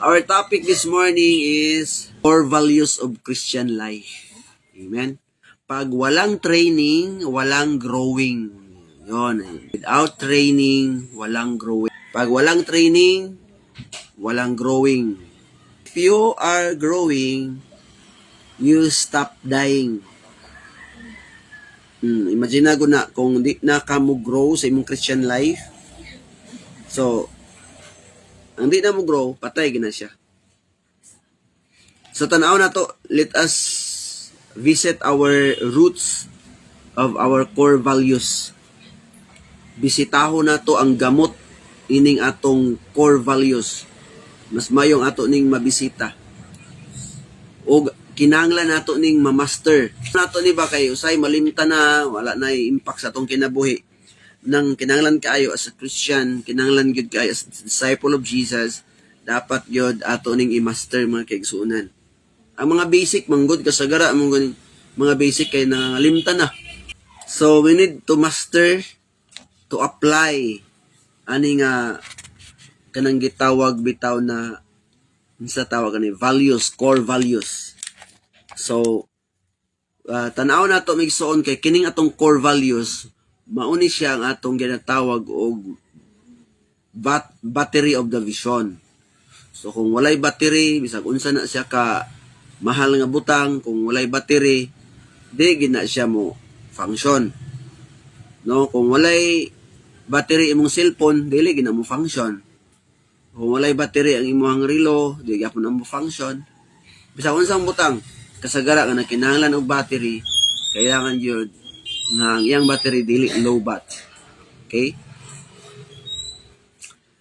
Our topic this morning is core values of Christian life. Amen. Pag walang training, walang growing. Yun. Without training, walang growing. Pag walang training, walang growing. If you are growing, you stop dying. Imagine ko na kung di na ka mo grow sa imong Christian life. So, ang di na mo grow, patay gina siya. So, tanaw na to, let us visit our roots of our core values. Bisitahon na to ang gamot ining atong core values. Mas mayong ato ning mabisita. O kinanglan nato ning ma-master. Nato ni ba kay usay malimta na, wala na impact sa atong kinabuhi. Nang kinanglan kaayo as a Christian, kinanglan gyud kaayo as a disciple of Jesus, dapat gyud ato ning i-master mga kaigsuonan. Ang mga basic manggod kasagara among mga basic kay nangalimta na. So we need to master, to apply ani nga kanang gitawag bitaw na sa tawag ani values, core values. So tanaw na to migsuon kay kining atong core values mauni siya ang atong ginatawag og battery of the vision. So kung walay battery, bisag unsa na siya ka mahal nga butang, kung walay battery, di gina siya mo function. No, kung walay battery imong cellphone, dili gina mo function. Kung walay battery ang imong relo, di gyapon mo function. Bisag unsang butang, kasagara nga kinahanglan og battery, kailangan gyud nga ang iyang battery dili low bat. Okay?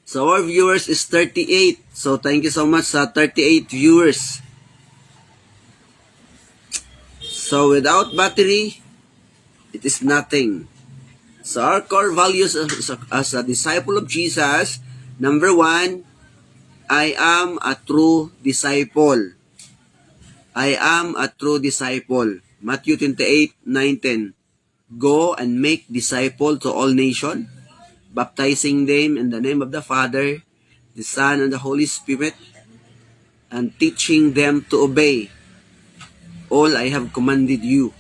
So our viewers is 38. So thank you so much sa 38 viewers. So without battery, it is nothing. So our core values as a disciple of Jesus, number 1, I am a true disciple. I am a true disciple. Matthew 28:9-10. Go and make disciples to all nations, baptizing them in the name of the Father, the Son, and the Holy Spirit, and teaching them to obey all I have commanded you.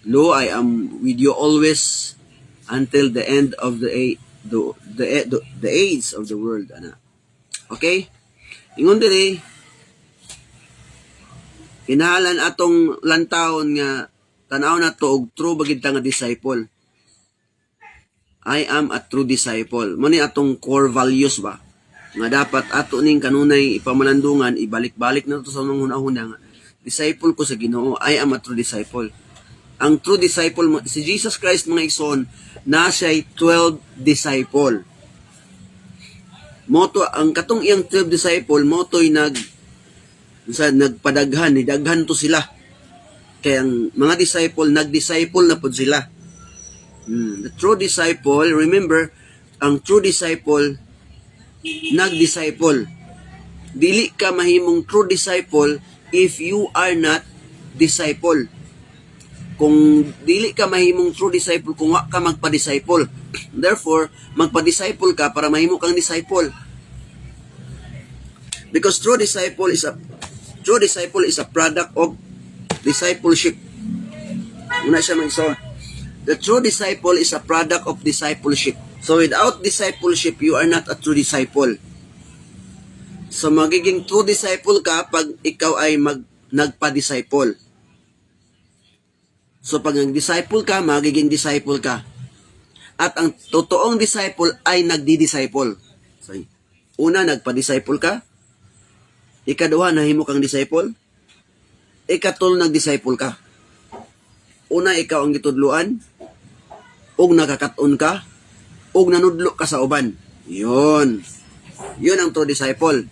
Lo, I am with you always until the end of the age of the world. Ana. Okay? Ingon diri, kinahanglan atong lantawon nga tanaw na to og true bagid ta nga disciple. I am a true disciple. Mo ni atong core values ba? Nga dapat ato ning kanunay ipamalandungan, ibalik-balik na to sa unang hunahuna nga disciple ko sa Ginoo. I am a true disciple. Ang true disciple, si Jesus Christ mga igsoon, na siya'y 12 disciple. Moto, ang katong iyang 12 disciple, moto'y nagpadaghan, daghan to sila. Kaya ang mga disciple, nag-disciple na po sila. The true disciple, remember, ang true disciple, nag-disciple. Dili ka mahimong true disciple if you are not disciple. Kung dili ka mahimong true disciple, kung wa ka magpa-disciple. Therefore, magpa-disciple ka para mahimo kang disciple. Because true disciple is a product of discipleship. Una siya magsaw. The true disciple is a product of discipleship. So without discipleship, you are not a true disciple. So magiging true disciple ka pag ikaw ay nagpa-disciple. So pag nag-disciple ka, magiging disciple ka. At ang totoong disciple ay nagdi-disciple. So, una, nagpa-disciple ka. Ikaduha, nahimo kang disciple. Ikatlo, nag-disciple ka. Una, ikaw ang gitudluan. Og nakakaton ka. Og nanudlo ka sa uban. Yun. Yun ang true disciple.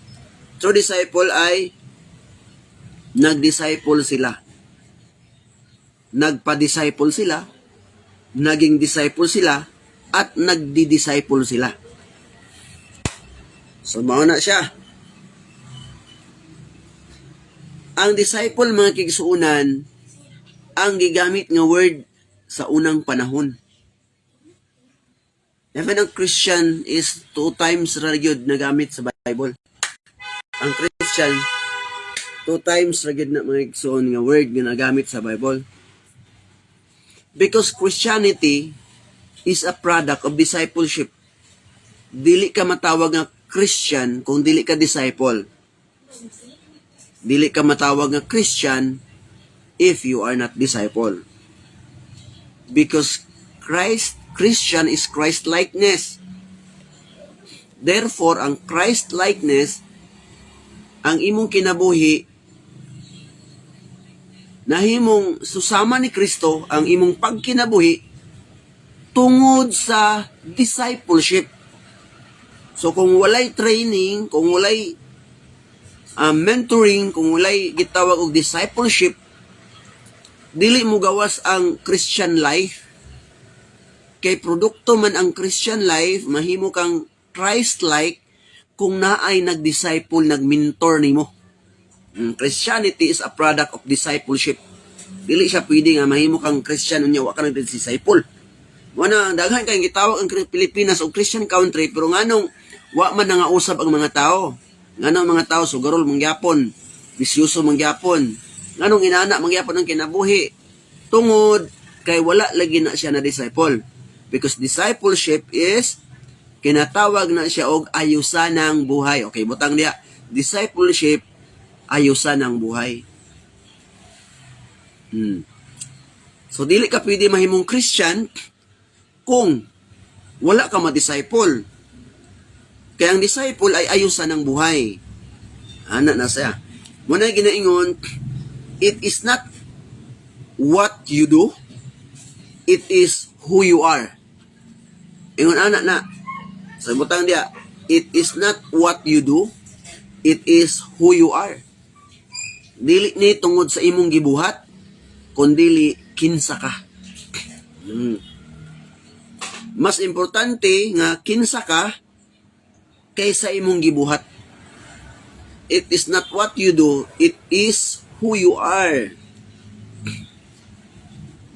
True disciple ay nag-disciple sila. Nagpa-disciple sila. Naging disciple sila. At nagdi-disciple sila. So, mauna siya. Ang disciple, mga kigsuunan, ang gigamit nga word sa unang panahon. Even ang Christian is 2 times ra gyud nagamit sa Bible. ang Christian, 2 times ra gid na mga igsoon nga word nga nagamit sa Bible. Because Christianity is a product of discipleship. Dili ka matawag nga Christian kung dili ka disciple. Dili ka matawag nga Christian if you are not disciple. Because Christian is Christ-likeness. Therefore, ang Christ-likeness, ang imong kinabuhi, nahimong susama ni Kristo ang imong pagkinabuhi tungod sa discipleship. So kung walay training, kung walay mentoring, kung walay gitawag og discipleship, dili mo gawas ang Christian life. Kay produkto man ang Christian life, mahimo kang Christ-like kung naay nag-disciple, nag-mentor nimo. Christianity is a product of discipleship. Dili siya pwede nga mahimo kang Christian unya wa ka nag-disciple. Wana daghan kay gitawag ang Pilipinas og Christian country pero nganong wa man nangausab ang mga tao. Nganong mga tao sugarol mangyapon, bisyoso mangyapon. Nganong inana mangyapon ang kinabuhi tungod kay wala lagi na siya na disciple. Because discipleship is kinatawag na siya og ayusan ng buhay. Okay, butang diya. Discipleship ayusan ng buhay. So, dili ka pwede mahimong Christian kung wala ka ma-disciple. Kaya ang disciple ay ayusan ng buhay. Ana na siya. Muna ginaingon, it is not what you do, it is who you are. Ingon ana na. Sa butang dia, it is not what you do, it is who you are. Dili ni tungod sa imong gibuhat, kundili kinsa ka. Mas importante nga kinsa ka kaysa imong gibuhat. It is not what you do, it is who you are.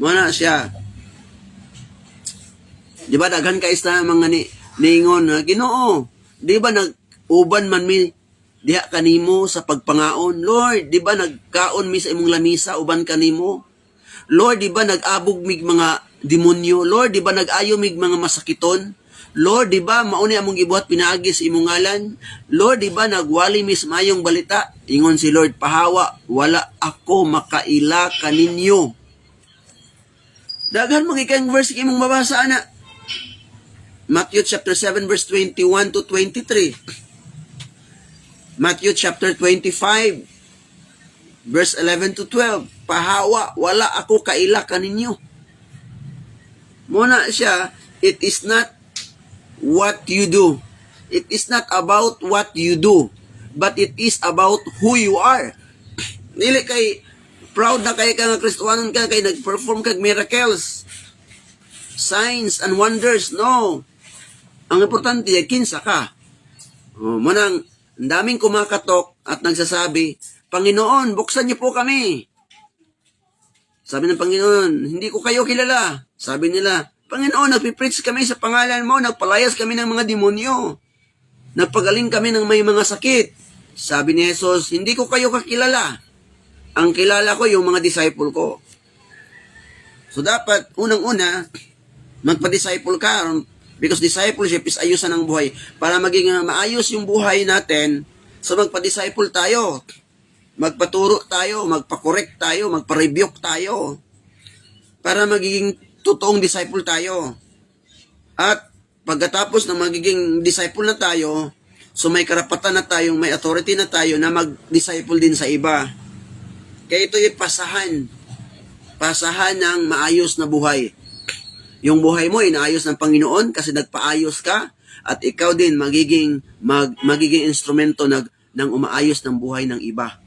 Mana siya. Di ba daghan ka isa mga niingon na Ginoo, di ba nag-uban man mi diha kanimo sa pagpangaon? Lord, di ba nagkaon mi sa imong lamisa uban kanimo? Lord, di ba nag-abog mig mga demonyo? Lord, di ba nag-ayo mig mga masakiton? Lord, di ba mauni among gibuhat pinaagi sa imong ngalan? Lord, di ba nagwali mi sa mayong balita? Ingon si Lord, pahawa, wala ako makaila kaninyo. Daghan mga ikang verse imong mabasa na. Matthew chapter 7 verse 21 to 23. Matthew chapter 25, verse 11 to 12. Pahawa, wala ako kaila kaninyo. Muna siya, it is not what you do. It is not about what you do, but it is about who you are. Dili kay, proud na kay ka nga Kristohanon ka, kay nag-perform kag miracles, signs and wonders. No. Ang importante, kinsa ka. Munang, ang daming kumakatok at nagsasabi, Panginoon, buksan niyo po kami. Sabi ng Panginoon, hindi ko kayo kilala. Sabi nila, Panginoon, nagpipreach kami sa pangalan mo, nagpalayas kami ng mga demonyo. Nagpagaling kami ng may mga sakit. Sabi ni Jesus, hindi ko kayo kakilala. Ang kilala ko yung mga disciple ko. So dapat, unang-una, magpa-disciple ka. Because discipleship is ayusan ng buhay. Para maging maayos yung buhay natin, so magpa-disciple tayo. Magpaturo tayo, magpa-correct tayo, magpa-rebuke tayo. Para magiging totoong disciple tayo. At pagkatapos na magiging disciple na tayo, so may karapatan na tayo, may authority na tayo na mag-disciple din sa iba. Kaya ito yung pasahan. Pasahan ng maayos na buhay. Yung buhay mo inaayos ng Panginoon kasi nagpaayos ka at ikaw din magiging instrumento ng umaayos ng buhay ng iba.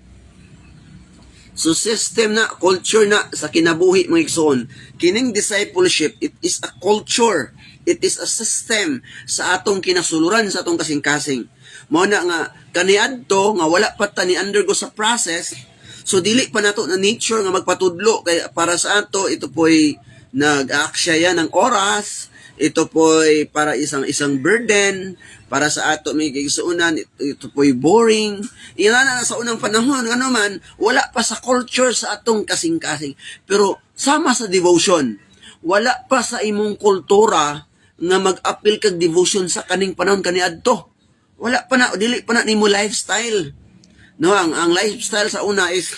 So system na, culture na sa kinabuhi mga igsoon. Kining discipleship, it is a culture. It is a system sa atong kinasuluran, sa atong kasing-kasing. Mao na nga, kaniadto nga wala pa ta ni undergo sa process, so dili pa nato na nature nga magpatudlo. Kaya para sa ato, ito po'y nag-aaksaya ng oras, ito po'y para isang burden para sa ato may kaigsuunan. Ito po'y boring. Iyan na sa unang panahon, ano man, wala pa sa culture sa atong kasing-kasing. Pero sama sa devotion, wala pa sa imong kultura nga mag-appeal kag devotion sa kaning panahon kaniadto. Wala pa na, dili pa na nimo lifestyle. No, ang lifestyle sa una is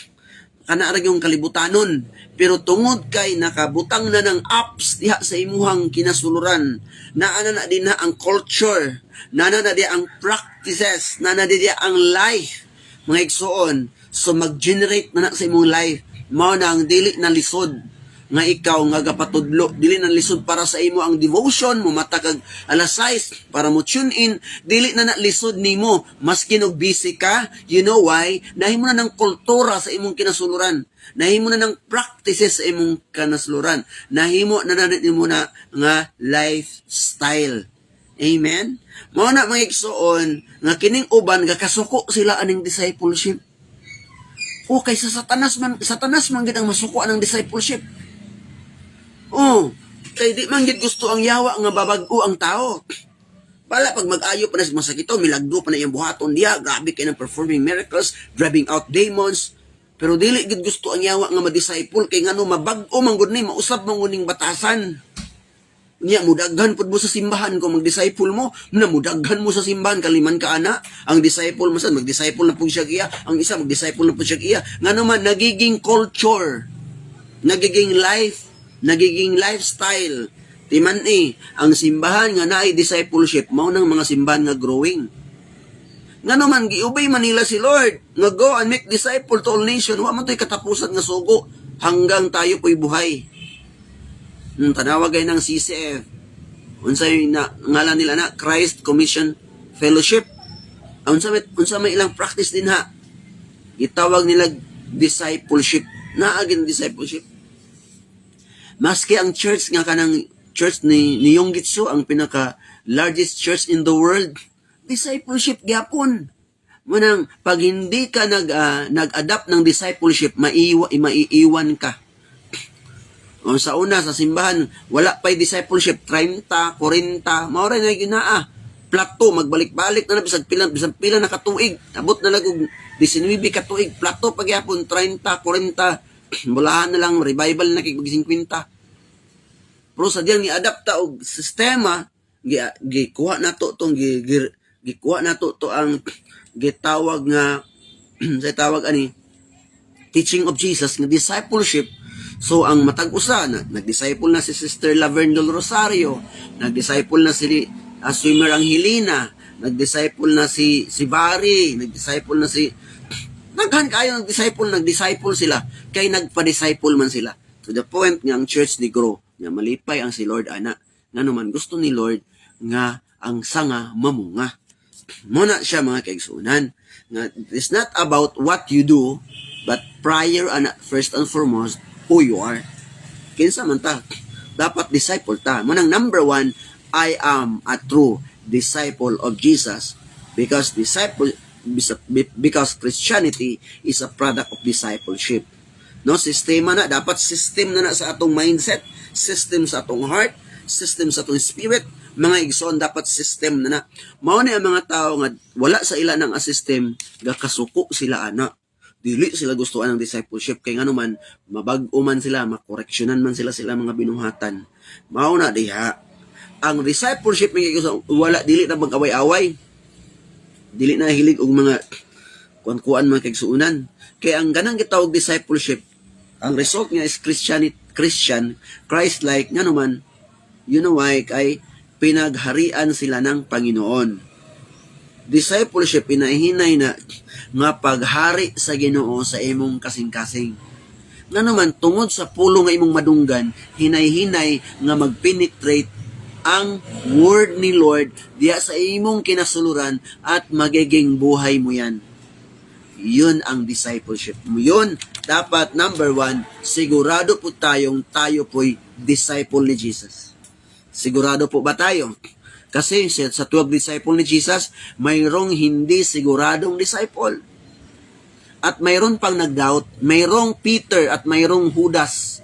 kana ra yung kalibutanon, pero tungod kay nakabutang na ng apps diha sa imuhang kinasuluran, naana na din na ang culture, naana na di ang practices, naana di ang life, mga igsoon. So mag-generate na sa imong life, mao na ang dili na lisod nga ikaw nga gapatudlo, dili na lisod para sa imo ang devotion mo matakag alas 6 para mo tune in, dili na lisod nimo maski og busy ka. You know why? Nahimo na ng kultura sa imong kinasuluran, nahimo na ng practices sa imong kinasuluran, nahimo na nimo na nga lifestyle. Amen. Mao na mga igsoon nga kining uban gakasuko sila aning discipleship. O kaysa satanas man gid ang masuko anang discipleship. Oh, kay di man gid gusto ang yawa nga babag-o ang tao. Bala pag mag-ayo pa na sa masakito, milagdo pa na iyang buhaton diya, grabe kay nang performing miracles, driving out demons. Pero dili gid gusto ang yawa nga ma-disciple kay ngano mabag-o man gud ni mausab man uning batasan. Nya mudaghan pud mo sa simbahan kung mag-disciple mo, mudaghan mo sa simbahan kaliman ka ana. Ang disciple masan mag-disciple na pud siya iya, ang isa mag-disciple na pud siya iya. Ngano man nagiging culture, nagiging life, nagiging lifestyle. Timan ang simbahan nga naay discipleship, mao nang mga simbahan nga growing. Ngano man giubay Manila si Lord, nga go and make disciple to all nation, wa man to'y katapusan nga sugo hanggang tayo po'y buhay. Tanawag ay ng CCF. Unsay na ngalan nila na Christ Commission Fellowship. Unsa may ilang practice din ha. Gitawag nila discipleship. Naagin discipleship. Maski ang church nga kanang church ni Yonggitsu, ang pinaka largest church in the world, discipleship gyapon. Munang pag hindi ka nag-adapt ng discipleship, maiiwan ka. O sa una sa simbahan, wala pa'y discipleship 30, 40, mao ra na ginaa. Plato magbalik-balik na bisag pila na katuig. Abot na lag og 19 katuig. Plato pagyapon 30, 40. Bulahan na lang, revival na kay 50. Pero sa diyang i-adapta og sistema, gikuha na to ang gitawag nga sa tawag ani teaching of Jesus nga discipleship. So ang matag usa na nag-disciple na si Sister Laverne del Rosario, nag-disciple na si Swimmer Angelina, nag-disciple na si Barry, nag-disciple na si naghan kayo nag-disciple sila kay nagpa-disciple man sila to the point nga ang church ni grow nga malipay ang si Lord ana nga naman gusto ni Lord nga ang sanga mamunga. Muna siya mga kaigsunan nga it's not about what you do but prior and first and foremost who you are. Kinsa man ta dapat disciple ta. Munang number 1, I am a true disciple of Jesus because Christianity is a product of discipleship. No, sistema na, dapat system na sa atong mindset, system sa atong heart, system sa atong spirit, mga igsoon dapat system na. Mao ni ang mga tao nga wala sa ila nang system, gakasuko sila ana. Dili sila gustuhan ng discipleship kay ngano man mabag-o man sila, makoreksyonan man sila mga binuhatan. Mao na diha. Ang discipleship wala dili na mag-away-away. Dili na hilig og mga kuan-kuan mga kaigsuunan. Kaya ang ganang gitawag discipleship, ang result niya is Christian, Christ-like, nga naman, you know why, kay pinagharian sila ng Panginoon. Discipleship, pinahinay na nga paghari sa Ginoo sa imong kasing-kasing. Nga naman, tungod sa pulo nga imong madunggan, hinay-hinay nga magpenetrate ang word ni Lord diya sa imong kinasuluran at magiging buhay mo yan. Yun ang discipleship mo. Yun, dapat number 1, sigurado po tayo po'y disciple ni Jesus. Sigurado po ba tayo? Kasi sa 12 disciple ni Jesus, mayroong hindi siguradong disciple. At mayroon pang nag-doubt, mayroong Peter at mayroong Judas.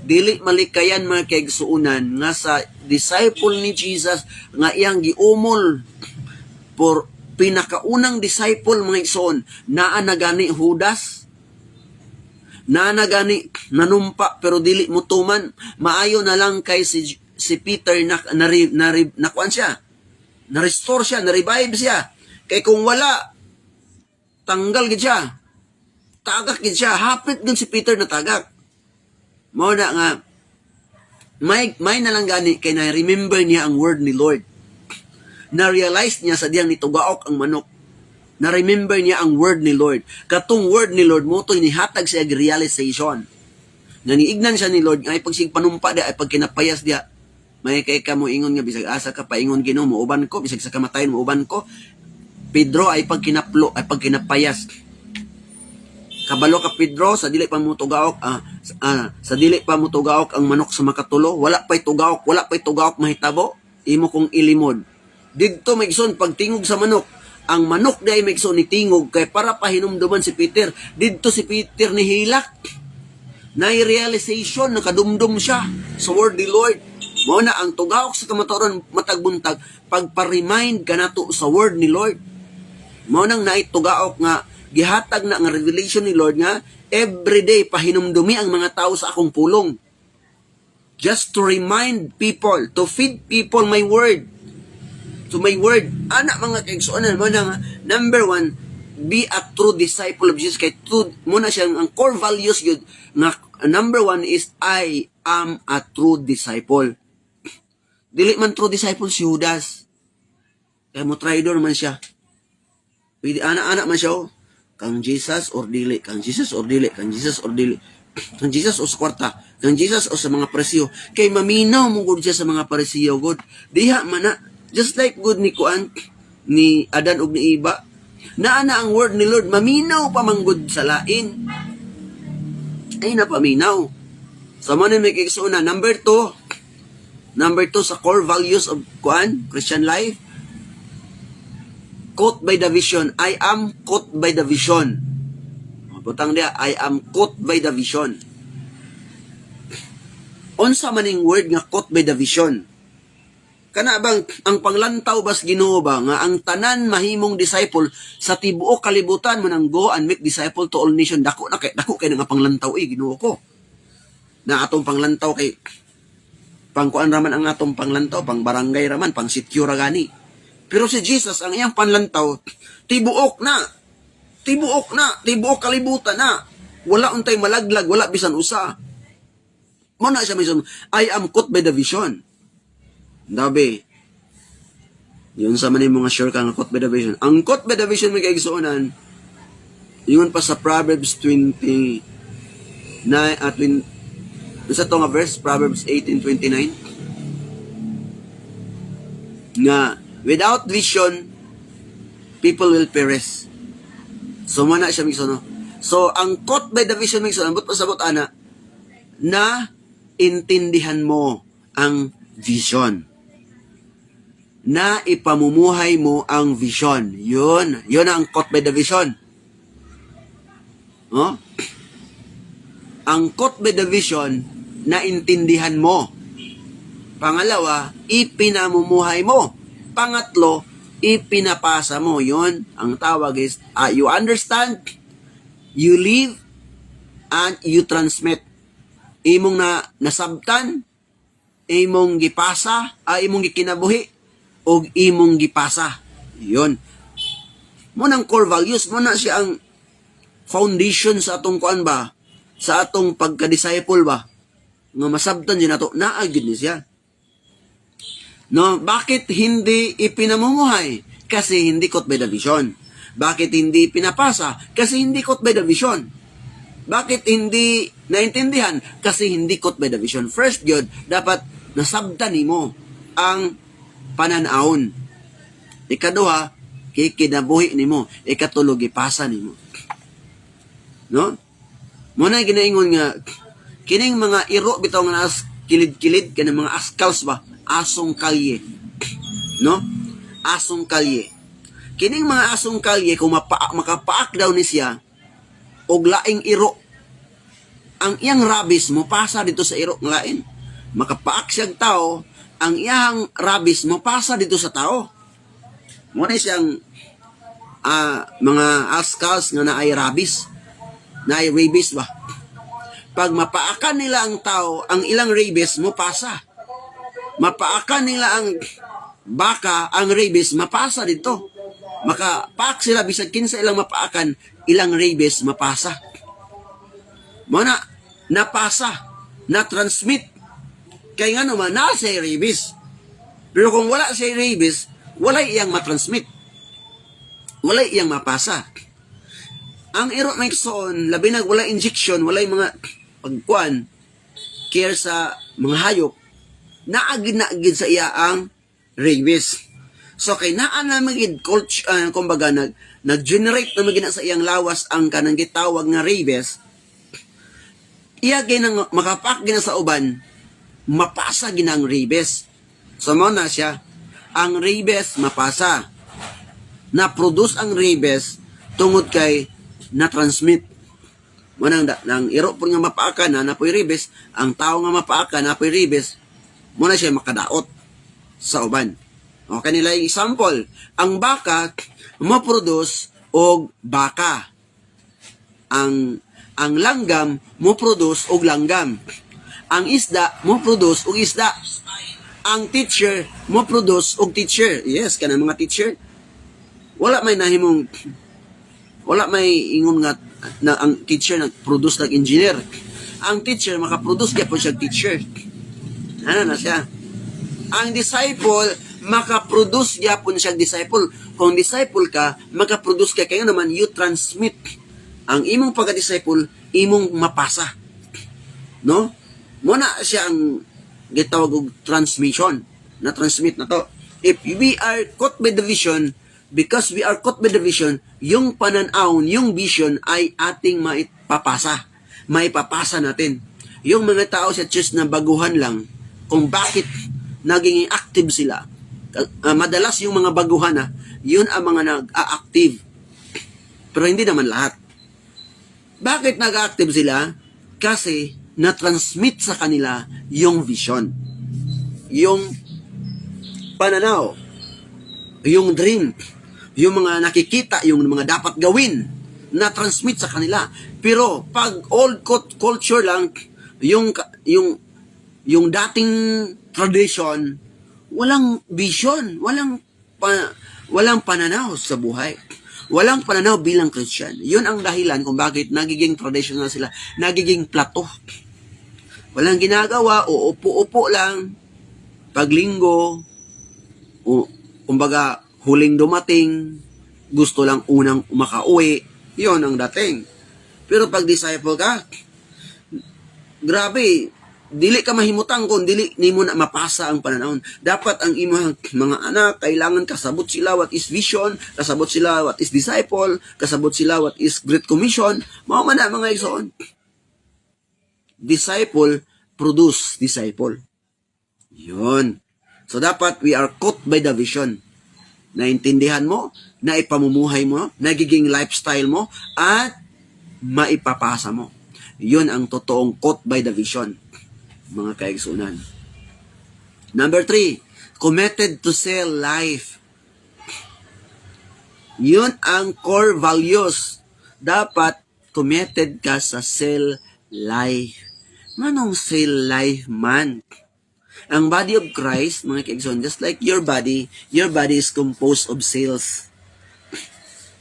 dili malikayan mga kaigsuunan nga sa disciple ni Jesus nga iyang giumol por pinakaunang disciple mga igsoon, naa na gani Judas, naa na gani nanumpa pero dili mutuman, maayo na lang kay si Peter nakuan siya, na-restore siya, na-revive siya. Kay kung wala, tanggal gid siya. Tagak gid siya. Hapit dun si Peter na tagak. Mao na nga, may na lang gani kay na-remember niya ang word ni Lord. Na-realize niya sa diyang nitugaok ang manok. Na-remember niya ang word ni Lord. Katong word ni Lord mo to inihatag siya realization. Nga niignan siya ni Lord, ay pagsig panumpa dia, ay pag kinapayas dia, may kay ka mo ingon nga, bisag asa ka paingon Ginoo, muuban ko, bisag sa kamatayon, muuban ko. Pedro ay pag kinaplo, ay pag kinapayas. Kabalo ka Pedro, sa dili pa mo tugaok, sa dili pa mo tugaok ang manok sa makatulo, wala pa'y tugaok mahitabo, imo kong ilimod. Didto maigsoon pagtingog sa manok, ang manok day maigsoon ni tingog kay para pahinumduman si Peter. Didto si Peter ni hilak. Na-realization, nakadumdum siya sa word ni Lord. Mao na ang tugaok sa kamatuoran matagbuntag pagpa-remind kanato sa word ni Lord. Mao nang naitugaok nga gihatag na ang revelation ni Lord nga everyday pahinumdumi ang mga tao sa akong pulong. Just to remind people, to feed people my word. To my word. Anak mga kaigsuonan mo na nga, number 1, be a true disciple of Jesus. Kay true, muna siya, ang core values yun, nga, number 1 is, I am a true disciple. Dili man true disciple si Judas. Kaya mo traitor man siya. Pwede anak-anak man siya, kang Jesus or dili, kang Jesus or dili, kang Jesus or dili. Kang Jesus o sa kwarta, kang Jesus o sa mga presyo. Kay maminaw mo good siya sa mga presyo, good. Diha man na, just like good ni Kuan, ni Adan ug ni Iba, naa na ang word ni Lord, maminaw pa manggod sa lain. Ay napaminaw. Sa man may kiksuuna. Number 2 sa core values of Kuan, Christian life, caught by the vision. I am caught by the vision. Butang dia, I am caught by the vision. Unsa maning word nga caught by the vision? Kana bang ang panglantaw bas Ginoo ba nga ang tanan mahimong disciple sa tibuok kalibutan man ang go and make disciple to all nation. Dako kay nga panglantaw Ginoo ko. Na atong panglantaw kay pangkuan raman ang atong panglantaw, pang barangay raman, pang secure gani. Pero si Jesus ang iyang panlantaw tibuok kalibutan na. Wala untay malaglag, wala bisan usa. Mo na siya mission, I am caught by the vision. Dabi, yun sa manin mga sure kang caught by the vision. Ang caught by the vision may kaigsuonan, yun pa sa Proverbs 29, sa ito nga verse, Proverbs 18:29, nga, without vision, people will perish. So, mana siya migsono. So, ang caught by the vision migsono, ambot pasabot ana, na intindihan mo ang vision. Na ipamumuhay mo ang vision. Yun ang caught by the vision. Oh? Ang caught by the vision, na intindihan mo. Pangalawa, ipinamumuhay mo. Pangatlo, ipinapasa mo. Yun, ang tawag is, you understand, you live, and you transmit. Imong nasabtan, imong gipasa, imong gikinabuhi, o imong gipasa. Yun. Munang core values, muna siya ang foundation sa atong kuan ba? Sa atong pagka-disciple ba? Nga masabtan din nato, naagid ni siya. No, bakit hindi ipinamumuhay? Kasi hindi caught by the vision. Bakit hindi pinapasa? Kasi hindi caught by the vision. Bakit hindi naintindihan? Kasi hindi caught by the vision. First, God, dapat nasabtan nimo ang pananahon. Ikaduha, kikinabuhi nimo. Ikatulo, ipasa nimo. No? Muna ginaingon nga, kining mga iro bitaw nga kilid-kilid, kanang mga askals ba? Asong kalye. No? Asong kalye. Kining mga asong kalye, kung makapaak daw ni siya, og laing iro, ang iyang rabies mo pasa dito sa iro ng lain. Makapaak siyang tao, ang iyang rabies mo pasa dito sa tao. Muna siyang mga ascals nga na ay rabies, na ay rabies ba? Pag mapaakan nila ang tao, ang ilang rabies mo pasa. Mapaakan nila ang baka, ang rabies mapasa dito. Makapaak sila bisag kinsa ilang mapaakan, ilang rabies mapasa. Mana napasa, na-transmit. Kaya nga naman, nasa rabies. Pero kung wala siya rabies, wala iyang matransmit. Wala iyang mapasa. Ang iro na iksoon, labi na wala injection, wala yung mga pagkuan, care sa mga hayop, naagid sa iya ang rabies. So, kay naan na magid, kumbaga, nag-generate na magina sa iyang lawas ang kanang gitawag nga rabies, iya ginang makapak gina sa uban, mapasa ginang rabies. So, mo na siya, ang rabies mapasa. Na-produce ang rabies tungod kay na-transmit. Manang nang iro po nga mapaakan na napoy rabies, ang tao nga mapaakan na napoy rabies, muna siya makadaot sa uban. O kanila yung example, ang baka mo-produce og baka. Ang langgam mo-produce og langgam. Ang isda mo-produce og isda. Ang teacher mo-produce og teacher. Yes, kanang mga teacher. Wala may ingon nga na ang teacher nag-produce ng engineer. Ang teacher makaproduce kaya po siya teacher. Ano na siya? Ang disciple makaproduce kaya po siya disciple. Kung disciple ka, makaproduce ka kaya naman you transmit. Ang imong pagka-disciple, imong mapasa. No? Muna siya ang gitawag og transmission. Na-transmit na to. If we are caught by the vision, because we are caught by the vision, yung pananaw, yung vision ay ating maipapasa. Maipapasa natin. Yung mga tao sa church na baguhan lang, kung bakit naging active sila. Madalas yung mga baguhan yun ang mga nag-a-active. Pero hindi naman lahat. Bakit nag-a-active sila? Kasi na-transmit sa kanila yung vision. Yung pananaw. Yung dream. Yung mga nakikita, yung mga dapat gawin, na-transmit sa kanila. Pero pag old culture lang, yung dating tradition, walang vision, walang pananaw sa buhay. Walang pananaw bilang Christian. Yun ang dahilan kung bakit nagiging traditional sila, nagiging plato. Walang ginagawa, o upo-upo lang, paglinggo, o kumbaga, huling dumating, gusto lang unang makauwi, yun ang dating. Pero pag disciple ka, grabe, dili ka mahimutang kung dili nimo na mapasa ang pananahon. Dapat ang imong mga anak, kailangan kasabot sila what is vision, kasabot sila what is disciple, kasabot sila what is Great Commission. Mao man na mga igsoon. Disciple produce disciple. Yun. So dapat we are caught by the vision. Naintindihan mo, naipamumuhay mo, nagiging lifestyle mo, at maipapasa mo. Yun ang totoong caught by the vision, mga kaigsunan. Number 3, committed to sell life. Yun ang core values. Dapat committed ka sa sell life. Manong sell life man? Ang body of Christ, mga kaigsoon, just like your body is composed of cells.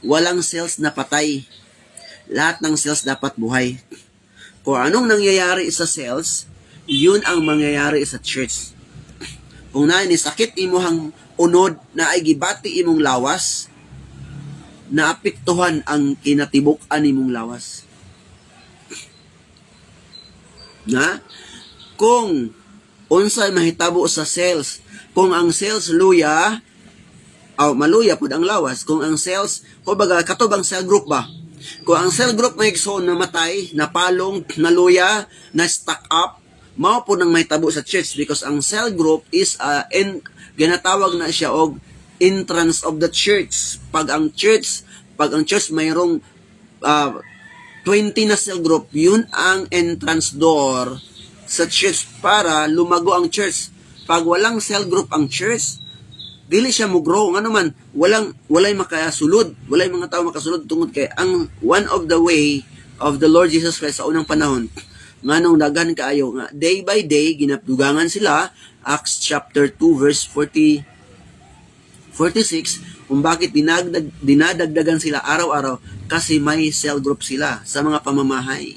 Walang cells na patay. Lahat ng cells dapat buhay. Kung anong nangyayari sa cells, yun ang mangyayari sa church. Kung na sakit imuhang unod na ay gibati imong lawas, naapektuhan ang kinatibuk-an imong lawas. Na? Kung unsay mahitabo sa cells, kung ang cells luya, maluya pud ang lawas, kung ang cells, kumbaga katubang cell group ba? Kung ang cell group may igsoon na matay, napalong, naluya, na stuck up, mao po nang mahitabo sa church because ang cell group is ginatawag na siya og entrance of the church. Pag ang church mayroong 12 20 na cell group, yun ang entrance door sa church para lumago ang church. Pag walang cell group ang church, dili siya mo grow. Nga naman, walay makasulod. Walay mga tao makasulod tungod kay ang one of the way of the Lord Jesus Christ sa unang panahon, nga nung daghan kaayo, nga day by day, ginapdugangan sila, Acts chapter 2 verse 46, kung bakit dinadagdagan sila araw-araw, kasi may cell group sila sa mga pamamahay.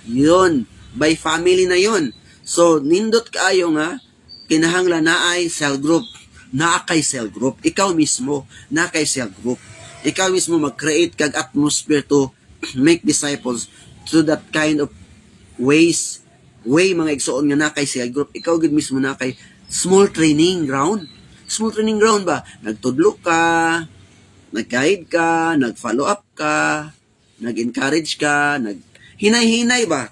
Yun, by family na yun. So, nindot kaayo nga, kinahanglan na ay cell group. Na kay cell group. Ikaw mismo, na kay cell group. Ikaw mismo mag-create kag atmosphere to make disciples to that kind of way mga igsoon nga na kay cell group. Ikaw gid mismo na kay small training ground. Small training ground ba? Nagtudlo ka, nag-guide ka, nag-follow up ka, nag-encourage ka, hinay-hinay ba?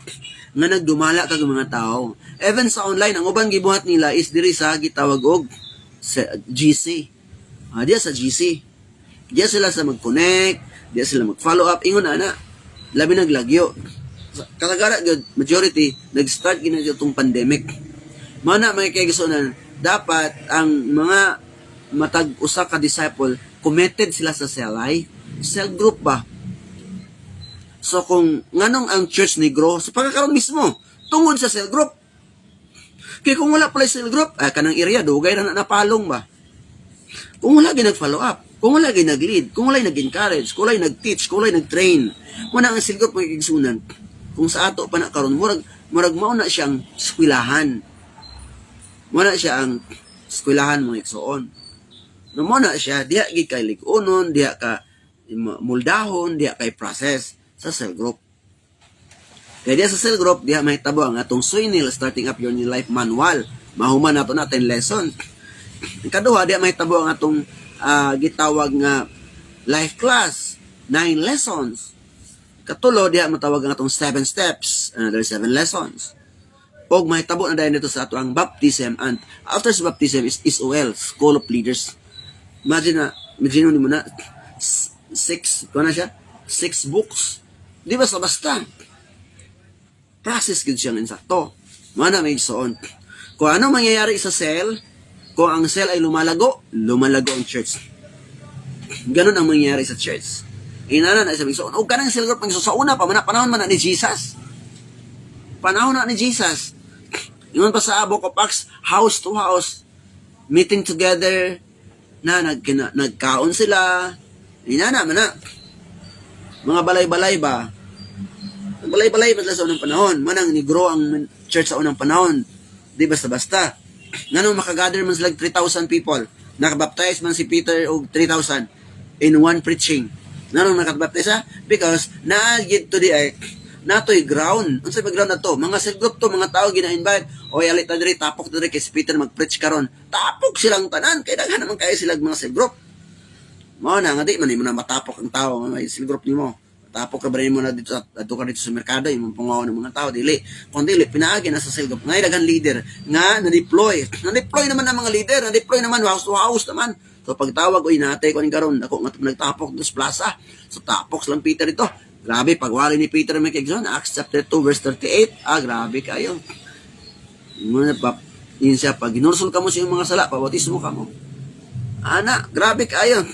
Nga nagdumala ka ng mga tao. Even sa online, ang ubang gibuhat nila is diri sa gitawag og sa GC. Diya sa GC. Diya sila sa mag-connect, diya sila mag-follow up. Ingon na, labi naglagyo. Kalagara, majority, nag-start ginagyo itong pandemic. Mana may kaigasonan, dapat ang mga matag-usa ka disciple, committed sila sa cell life, cell group ba? So kung nganong ang church ni grow, sa pagkakaroon mismo, tungod sa cell group. Kaya kung wala pala cell group, kanang area, dugay na napalong ba? Kung wala ginag-follow up, kung wala ginag-lead, kung wala nag-encourage, kung wala nag-teach, kung wala nag-train, wala ang cell group magigsunan. Kung sa ato pa na karon, murag mao na siyang eskwelahan. Muna siya ang eskwelahan mga igsoon. No mo na siya, diha gid kay ligunon, diha ka muldahon, diha kay process sa cell group. Kaya diha sa cell group, diha mahitabo ang atong Suinil Starting Up Your New Life manual. Mahuman nato na 10 lesson. Ikaduha, diha mahitabo ang atong gitawag nga life class, 9 lessons. Katulo, diha matawag ang atong 7 steps, another 7 lessons. Og mahitabo na dahil nito sa ato ang baptism, and after sa baptism is SOL, School of Leaders. Imagine mo na 6 books. Di ba sa basta? Process gid siya ng insakto. Mana may igsoon. Kung ano mangyayari sa cell, kung ang cell ay lumalago ang church. Ganun ang mangyayari sa church. Inana na sabi igsoon, kanang cell group sa una pa panahon man na ni Jesus. Panahon na ni Jesus. Ingon pa sa Book of Acts, house to house, meeting together, na nagkaon sila. Inana man na. Mga balay-balay ba? Balay-balay pa sa unang panahon. Manang ni-grow ang church sa unang panahon. Di basta-basta. Nganong makagather man sila 3,000 people. Nakabaptize man si Peter og 3,000 in one preaching. Nganong nakabaptize? Because na-get to the natoy ground. Unsa ba ground na to? Mga cell group to, mga tao gina-invite. Oy, alit na diri, tapok diri kay si Peter mag-preach karon. Tapok silang tanan kay daghan naman kayo sila mga cell group. Mao na nga di man mo na matapok ang tao nga may cell group nimo. Tapok ka ba mo na dito ka dito sa merkado imong pangaw ng mga tao dili. Kun dili pinaagi na sa cell group. Ngay daghan leader nga na-deploy. Na-deploy naman ang mga leader, na-deploy naman house to house naman. So pagtawag oy natay ko ni karon ako nga nagtapok dos plaza. So tapok lang Peter dito. Grabe, pagwali ni Peter may kigson, Acts chapter 2, verse 38, grabe kayo. Yun siya, pag ginursul ka mo sa iyong mga sala, pabatismo ka mo. Grabe kayo.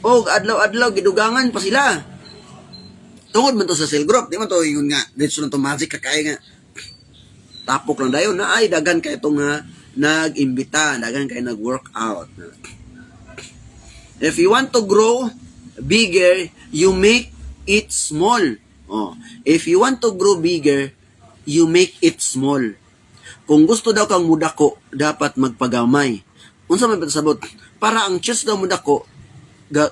Adlaw-adlaw, gidugangan pa sila. Tungod man to sa cell group, di man to, yun nga, dito lang to magic kakaya nga. Tapok lang dayon, ay, dagan kayo itong nag-imbita, dagan kayo nag-workout. If you want to grow bigger, you make it small. If you want to grow bigger, you make it small. Kung gusto daw kang mudako, dapat magpagamay. Unsa man sabot? Para ang church daw mudako,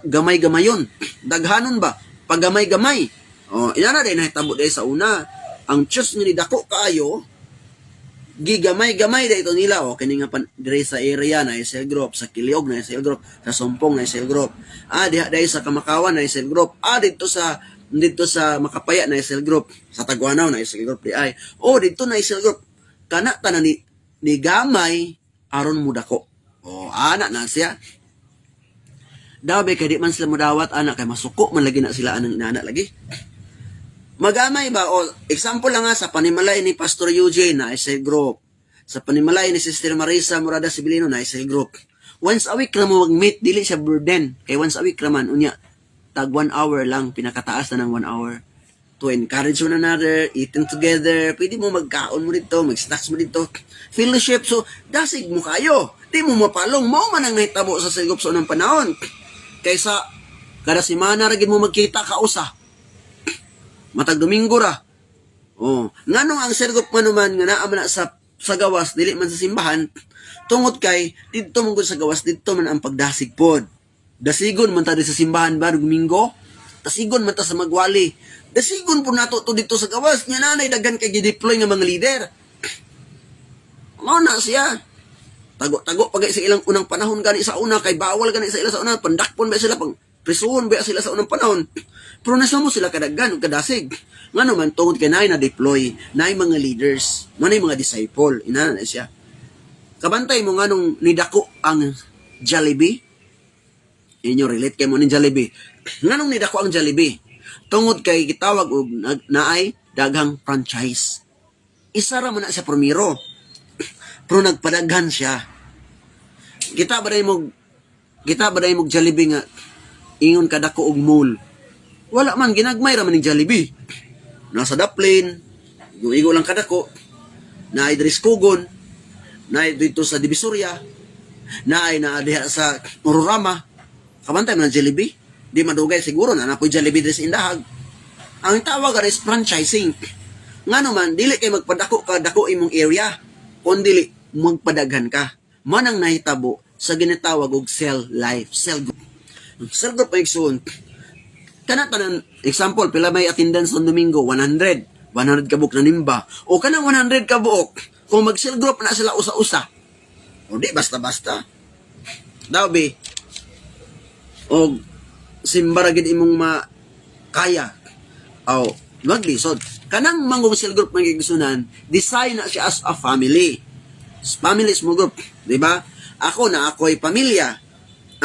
gamay-gamayon. Daghanon ba? Pagamay-gamay. Inana din nahitabo dahil sa una. Ang church ni dako kaayo, gigamay-gamay da ito nila. Kini nga dire sa area na cell group, sa Kiliog na cell group, sa Sumpong na cell group. Dahil sa Kamakawan na cell group. Dito sa Makapaya na cell group, sa Taguanaw na cell group di ay. Dito na cell group. Kana tanan ni gamay aron mudako. Ana na siya. Daw kay di man sila mudawat ana kay masuko man lagi na sila anang inana lagi. Magamay ba? O, example lang nga, sa panimalay ni Pastor Eugene na cell group. Sa panimalay ni Sister Marisa Morada Sibilino na cell group. Once a week na mo mag-meet, dili siya burden. Kay once a week naman, unya, tag 1 hour lang, pinakataas na ng 1 hour. To encourage one another, eating together, pwede mo magkaon mo dito, mag-snacks mo dito, fellowship, so dasig mo kayo. Di mo mapalong, mo man ang nahitabo sa sigop sa unang panahon. Kaysa, kada semana ragin mo magkita ka usa. Matag Domingo ra. Oh, nganong ang sergop manuman nga naa man na sa gawas dili man sa simbahan, tungod kay didto man gud sa gawas didto man ang pagdasig pod. Dasigon man ta sa simbahan ba Domingo, dasigon man ta sa magwali. Dasigon po nato to dito sa gawas. Nya nanay daghan kay gi-deploy nga mga leader. Mao na siya. Tago-tago pagay sa ilang unang panahon gani sa una kay bawal gani sa ila sa una, pandakpon ba sila pang prisuhon ba sila sa unang panahon. Pero nasa mo sila kadaghan ug kadasig. Ngano man tungod kay nay na deploy, nay mga leaders, manay mga disciple, ina na siya. Kabantay mo nganong nidako ang Jollibee? Inyo relate kay mo ni Jollibee. Nganong nidako ang Jollibee? Tungod kay gitawag og naay daghang franchise. Isa ra man na siya primero. Pero nagpadaghan siya. Kita ba dai mo Jollibee nga ingon kadako og mall. Wala man ginagmay ra man ning Jollibee. Nasa Daplin, igo lang kadako. Naay diri Kugon, naay dito sa Divisoria, naay naa diha sa Ururama. Kabantay man ang Jollibee. Di madugay siguro na napoy Jollibee sa indahag. Ang tawag is franchising. Ngano man dili kay magpadako ka dako imong area, kundi magpadaghan ka. Manang nahitabo sa ginatawag og cell group. Cell group ay igsoon. Kana tanan example pila may attendance on Domingo 100 ka buok na nimba o kanang 100 ka buok kung mag cell group na sila usa-usa. O di basta-basta. Daw be. O simbara gid imong makaya. Aw, maglisod. Kanang mangong cell group man gigsunan, design na siya as a family. Family small group, di ba? Ako na ako'y pamilya.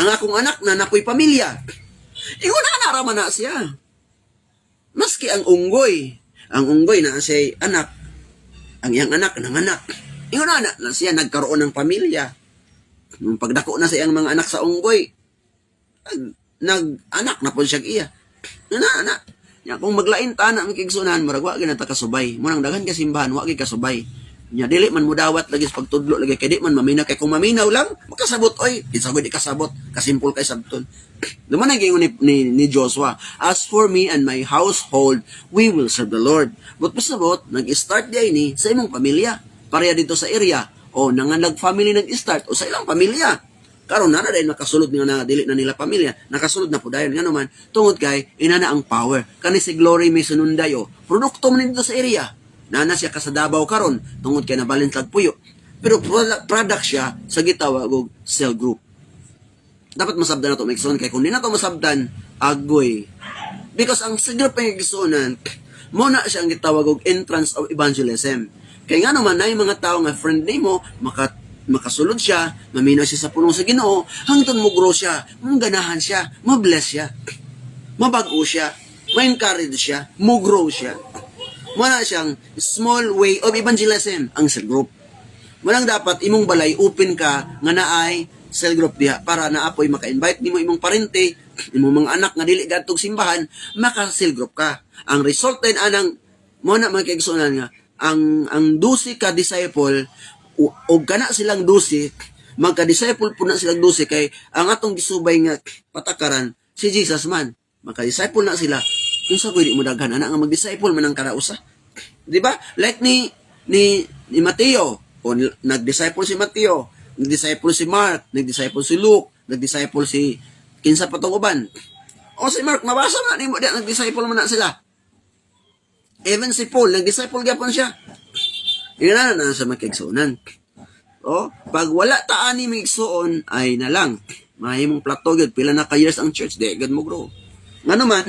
Ang akong anak na nako'y pamilya. Ingon na naraman na siya. Maski ang unggoy na siya'y anak, ang iyang anak nanganak. Ingon na siya nagkaroon ng pamilya. Nung pagdako na sa iyang mga anak sa unggoy, nag-anak na po siya iya. Na. Ya, kung maglain ta na ang kigsunan, marag wa ginata kasubay. Munang daghan ka simbahan, wa kasubay. Nya dili man mudawat lagi sa pagtudlo lagi kay di man maminaw kay kung maminaw lang makasabot oy isagod di kasabot kasimpol kay sabton. Duman gingon ni Joshua, as for me and my household we will serve the Lord. But pasabot nag-start di ni sa imong pamilya pareha dito sa area o nanganlag family nag-start o sa ilang pamilya. Karon na dahil nakasulod nga na dili na nila pamilya, nakasulod na po dayon nga naman tungod kay ina na ang power. Kani si Glory may sunundayo, produkto man dito sa area. Nana siya kasadabaw karon tungod kay nabalin tag puyo. Pero product siya sa gitawag og cell group. Dapat masabdan nato Mekson kay kung di nato masabdan agoy. Because ang cell group ay gisunan mo na siya ang gitawag og entrance of evangelism. Kay nga naman nay mga tao nga friend nimo makasulod siya, maminaw siya sa pulong sa Ginoo, hangtod mo grow siya, ganahan siya, mabless siya, mabago siya, ma-encourage siya, mo grow siya. Muna siyang small way of evangelism ang cell group. Munang dapat imong balay open ka nga naay cell group diha para naapoy maka-invite nimo imong parente, imong mga anak nga dili gadtog simbahan, maka-cell group ka. Ang result din anang muna magkaigsunan nga ang 12 ka disciple o kana silang 12 magka-disciple po na silang 12 kay ang atong gisubay nga patakaran si Jesus man. Magka-disciple na sila. Kinsa ko di mo daghan ana nga mag-disciple man ang kada usa. Di ba? Like ni Mateo, o nag-disciple si Mateo, nag-disciple si Mark, nag-disciple si Luke, nag-disciple si kinsa pa tong uban. O si Mark mabasa man nimo di nag-disciple man na sila. Even si Paul nag-disciple gyapon siya. Ina na sa makigsuonan. O pag wala ta ani migsuon ay na lang. Mahimong plato gyud pila na ka years ang church di gud mo grow. Ngano man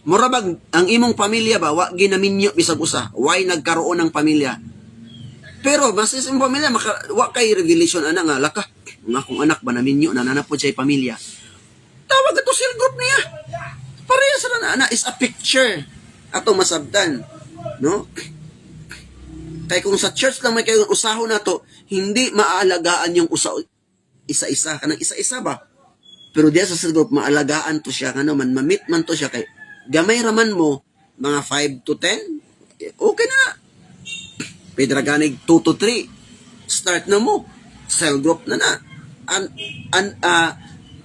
murabag ang imong pamilya ba wa ginaminyo bisag usa why nagkaroon ng pamilya pero mas imong pamilya wa kay revelation ana nga laka nga akong anak ba naminyo na nanapod siya pamilya tawag ato cell group niya pareha sa na is a picture ato masabtan, no? Kay kung sa church lang may kayong usahon nato, hindi maaalagaan yung isa-isa, kanang isa-isa ba? Pero diya sa cell group maalagaan to siya, ano man, mamit man to siya kay gamay raman mo mga 5 to 10, okay na. Pedraganig 2 to 3, start na mo. Cell group na na.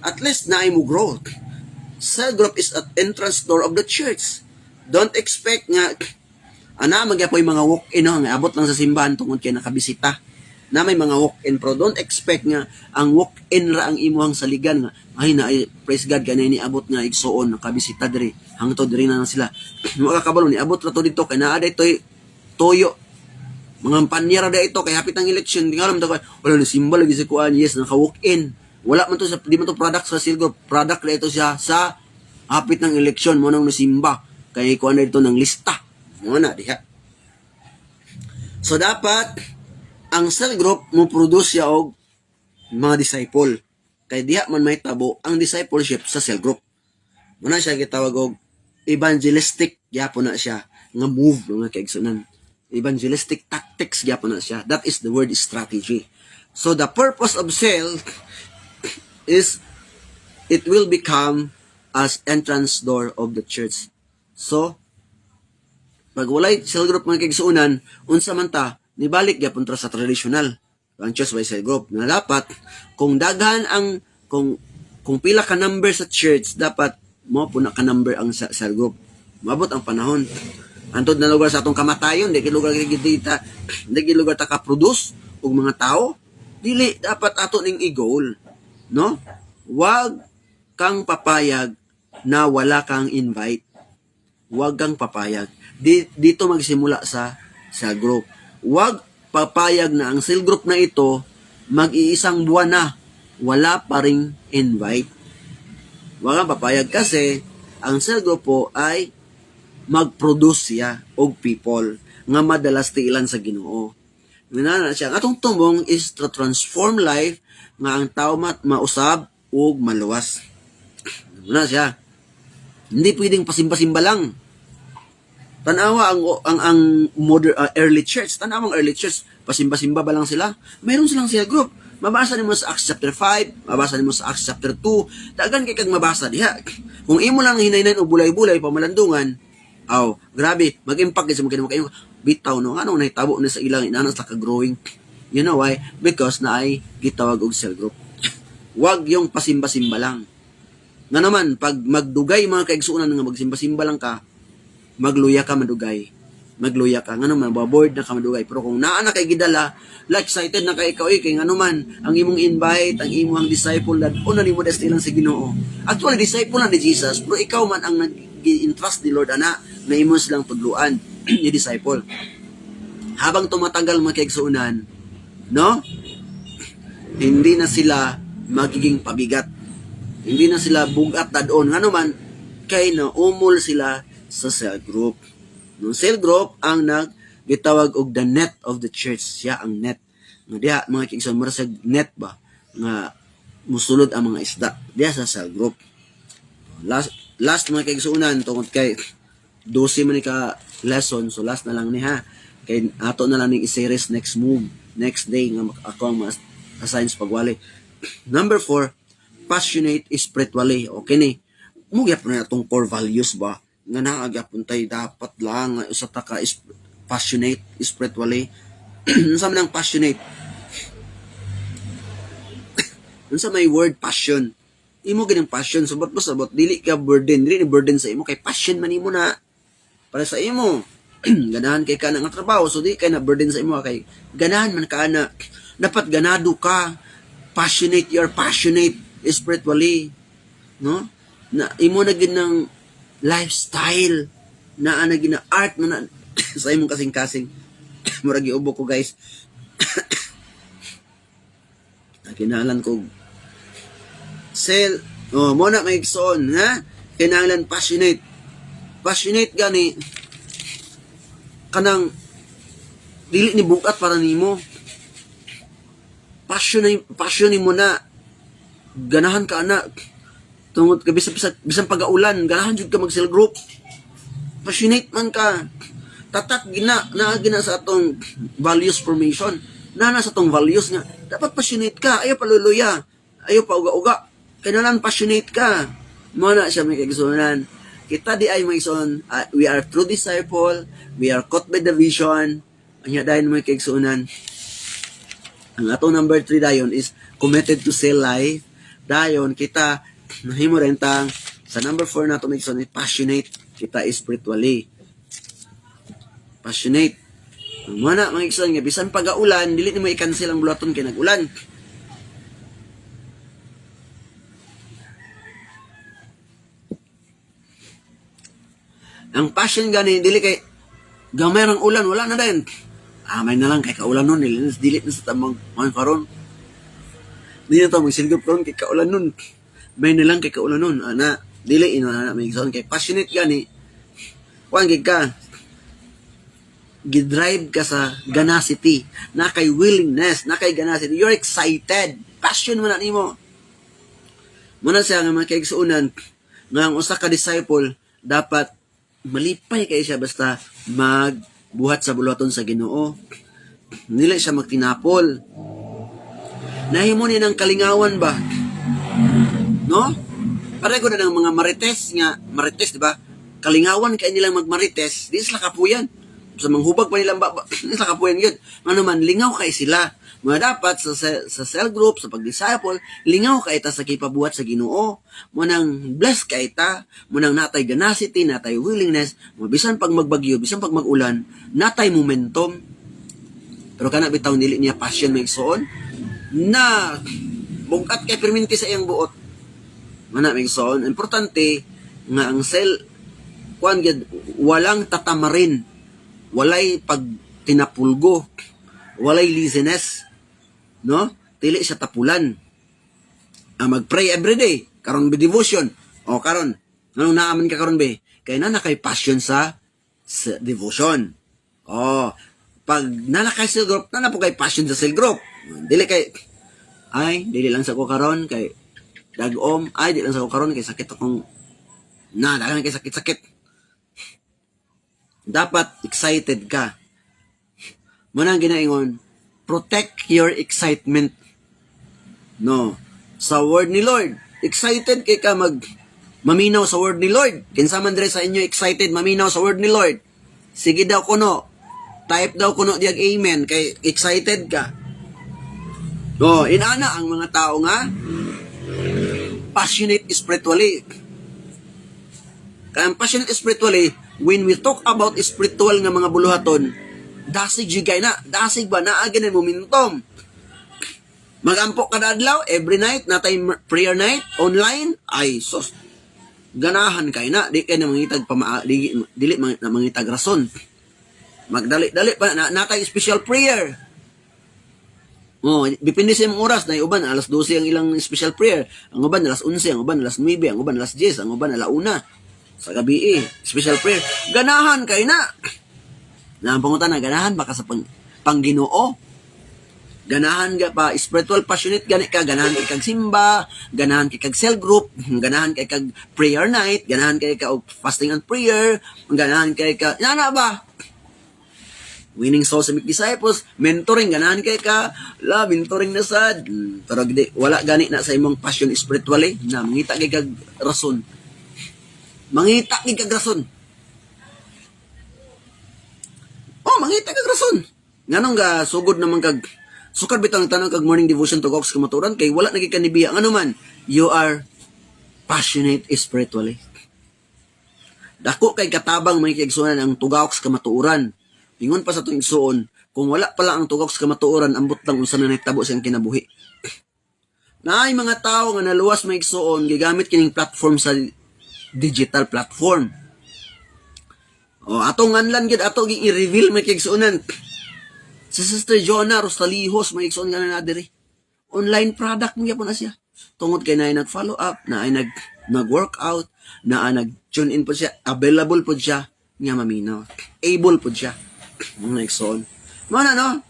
At least na ay mo growth. Cell group is at entrance door of the church. Don't expect nga magyapoy mga walk-in no, nga abot lang sa simbahan tungod kay nakabisita. Na may mga walk-in pero don't expect nga ang walk-in ra ang imuhang saligan nga ay na praise God kanay ni abot nga igsuon nakabisita diri hangtod diri na sila. Makakabalo ni abot ra to dito kay naa daytoy toyo. Mga panyera da ito kay hapit ang election di alam ta wala ni simba lagi si kuan yes naka walk-in. Wala man to sa di man to product sa silgo product na ito siya sa hapit ng election mo nang simba kay kuan dito ng lista. Mo na diha. So dapat ang cell group mo produce siya og mga disciple. Kay diha man may tabo ang discipleship sa cell group. Muna siya gitawag og evangelistic gyapon na siya nga move mga kaigsunan. Evangelistic tactics gyapon na siya. That is the word strategy. So the purpose of cell is it will become as entrance door of the church. So pag walay cell group mga kaigsunan, unsa man ta nibalik gyapon tra sa traditional ang church by cell group na dapat kung daghan ang kung pila ka number sa church dapat mo puna ka number ang cell group mabot ang panahon antod na lugar sa atong kamatayon di lugar ta ka produce og mga tao dili dapat ato ning i-goal no wag kang papayag na wala kang invite wag kang papayag dito magsimula sa cell group. Wag papayag na ang cell group na ito mag-iisang buwan na wala pa ring invite. Wag kang papayag kasi ang cell group po ay mag-produce siya og people nga madalas tiilan sa Ginoo. Minana siya atong tumbong is to transform life nga ang tao mausab ug maluwas. Muna siya. Hindi pwedeng pasimba-simba lang. Tanawa ang modern early church, tanawa ang early church, pasimba-simba ba lang sila? Mayroon silang cell group. Mabasa nimo sa Acts chapter 5, mabasa nimo sa Acts chapter 2, dagan kay kag mabasa diha. Kung imo lang hinaynan og bulay-bulay pamalandungan, grabe, mag-impact sa mga kayo. Bitaw no, ano nahitabo na sa ilang inanas la ka growing. You know why? Because na ay gitawag og cell group. Wag yung pasimba-simba lang. Nga naman, pag magdugay mga kaigsuunan nga magsimba-simba lang ka, magluya ka madugay. Magluya ka. Nga naman, bored na ka madugay. Pero kung naa na kay gidala, excited na kay ikaw, kay nga naman, ang imong invite, ang imong disciple, una ni mo destilang sa Ginoo. Actually, disciple na ni Jesus, pero ikaw man ang nag-entrust ni Lord, ana, na imo silang tudluan ni disciple. Habang tumatagal mga kaigsuunan, no? Hindi na sila magiging pabigat. Hindi na sila bugat dadon. Nga naman, kay na umol sila sa cell group. No cell group ang gitawag og the net of the church. Siya ang net. Nga diha mga kaigsoon mura sa net ba nga musulod ang mga isda. Diha sa cell group. Last mga kaigsuonan tungod kay 12 man ka lesson so last na lang ni ha. Kay ato na lang ning i-series next day nga ako ang assign sa pagwali. Number 4, passionate spiritually. Okay ni. Mugyap na itong core values ba? Nga naagapon tayo dapat lang usa ta ka passionate spiritually. Unsa man ang passionate? Unsa may word passion? Imo gining passion subot mo sabot dili ka burden, dili ni burden sa imo kay passion man imo na para sa imo. Ganahan kay ka nga trabaho so di kay na burden sa imo kay ganahan man ka na dapat ganado ka. Passionate, you're passionate spiritually, no? Na imo na gid ng lifestyle na ana gina art na sa imong kasing-kasing. Murag giubo ko guys. Kinahanglan ko mo na may igsoon ha. Kinahanglan passionate gani kanang dili ni bukat para nimo. Passion mo na ganahan ka ana tungod ka bisan pag-aulan ganahan jud ka mag cell group passionate man ka, tatak gina sa atong values formation, na sa atong values nga, dapat passionate ka, ayaw paluluya, ayaw pa uga-uga, kailangan passionate ka. Muna siya may kaigsunan. Kita di ay may son, we are true disciple, we are caught by the vision, anya dahil may kaigsunan. Ang atong number 3 dayon is committed to sell life. Dayon kita nahimo rin tang sa number 4 nato may son passionate. Kita is spiritually passionate. Muna mga igsoon nga bisan pag-aulan dili nimo i-cancel ang bulaton kay nag-ulan. Ang passion gani dili kay gamay rang ulan wala na din. May na lang kay kaulan nun dili na sa tamang karon. Dili na to magsilgop karon kay kaulan nun. May na lang kay kaulan nun. Ana dili ina may igsoon kay passionate gani. Kuan gid ka gidrive ka sa ganacity, na kay willingness, na kay ganacity, you're excited, passion mo na nimo. Muna siya nga mga kaigsuunan, nga ang usa ka disciple, dapat malipay kay siya basta magbuhat sa bulaton sa Ginoo. Nila siya magtinapol. Nahimo ni ng kalingawan ba? No? Pareho na ng mga marites, di ba? Kalingawan kay nilang magmarites, di sila kapuyan. Sa manghubag pa nilang sa kapuyan yun. Ano man, lingaw kay sila. Mga dapat sa cell group, sa pag-disciple, lingaw kay ta sa kipabuhat sa Ginoo. Munang bless kay ta, munang natay ganacity, natay willingness, bisan pag magbagyo, bisan pag magulan, natay momentum. Pero kana bitaw dili niya passion may igsoon na bugat kay perminti sa iyang buot. Mana may igsoon, importante nga ang cell kuan gid walang tatamarin. Walay pag tinapulgo, walay laziness, no? Dili siya tapulan. Mag-pray everyday, karon be devotion. O karon, anong naaman ka karon be? Kay na kay passion sa devotion. Pag nalakay cell group, na po kay passion sa cell group. Dili kay dili lang sa ko karon kay dagom, dili lang sa ko karon kay sakit akong dagan kay sakit-sakit. Dapat excited ka. Muna ang ginaingon, protect your excitement. No. Sa word ni Lord, excited kay ka maminaw sa word ni Lord. Kinsa man dire sa inyo excited maminaw sa word ni Lord. Sige daw kuno. Type daw kuno diag amen kay excited ka. Inana ang mga tao nga passionate spiritually. Kaya passionate spiritually, when we talk about spiritual nga mga buluhaton, dasig jigay na. Dasig ba? Naagin ang momentum. Mag-ampok kada adlaw, every night, natay prayer night, online, sos. Ganahan kay na. Di kay na mangitag dili na mangitag rason. Magdali-dali pa, natay special prayer. Depende sa imong oras. Na uban, alas 12 ang ilang special prayer. Ang uban, alas 11, ang uban, alas 9, ang uban, alas 10, ang uban, alauna. Sa gabi special prayer. Ganahan kay na. Na ang pangutan na, ganahan baka sa Pangginoo. Ganahan ka pa, spiritual passionate gani ka, ganahan kay kag simba, ganahan kay kag cell group, ganahan kay kag prayer night, ganahan kay ka fasting and prayer, ganahan kay ka, nana ba? Winning souls and disciples, mentoring, ganahan kay ka, mentoring na sad. Pero wala gani na sa imong passion spiritually, na mangita kay kag rason. Mangita kag rason. Mangita kag rason. Nganong ga sugod naman kag sukad bitang tanang kag morning devotion to Gox kamaturan kay wala naging kanibiya. Ano man, you are passionate spiritually. Dako kay katabang may kaigsuonan ang tugaoks kamatuoran. Ingon pa sa tuwing igsuon, kung wala pala ang tugaoks kamatuoran, ambot lang unsa na nagtabo siyang kinabuhi. Naay mga tao nga naluwas may igsuon gigamit kining platform sa digital platform. Atong nganlan gid ato i-reveal may kigsuonan. Si Sister Jonah Rosalihos may igsuon nga na diri. Online product niya po na siya. Tungod kay naay nag-follow up, naay nag-workout, naay nag-tune in po siya, available po siya nga maminaw. Able po siya. Mga igsuon. Mana no?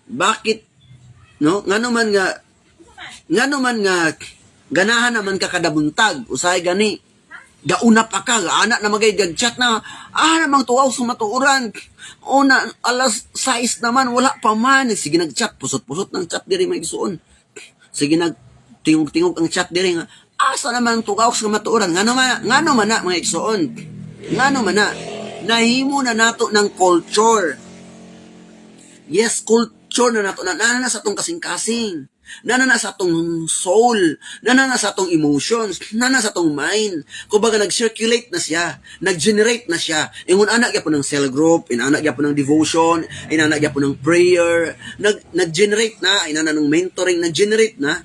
Bakit no? Ngano man nga ganahan naman ka kada buntag, usay gani. gauna pa ka, anak na magay chat na, namang tuwaw sa matuuran. O na, alas 6 naman, wala pa man. Sige nag-chat, pusot-pusot ng chat diri may isuon. Sige tingog-tingog ang chat diri nga, asa naman tuwaw sa matuuran. Ngano man na mga isuon. Ngano man na, nahimo na nato ng culture. Yes, culture na nato, na sa atong kasing-kasing. Nana sa atong soul, nana sa atong emotions, nana sa atong mind. Kumbaga nag-circulate na siya, nag-generate na siya. Ingon anak gyapon ng cell group, inanak gyapon ng devotion, inanak gyapon ng prayer, nag-generate na, inana ng mentoring, nag-generate na.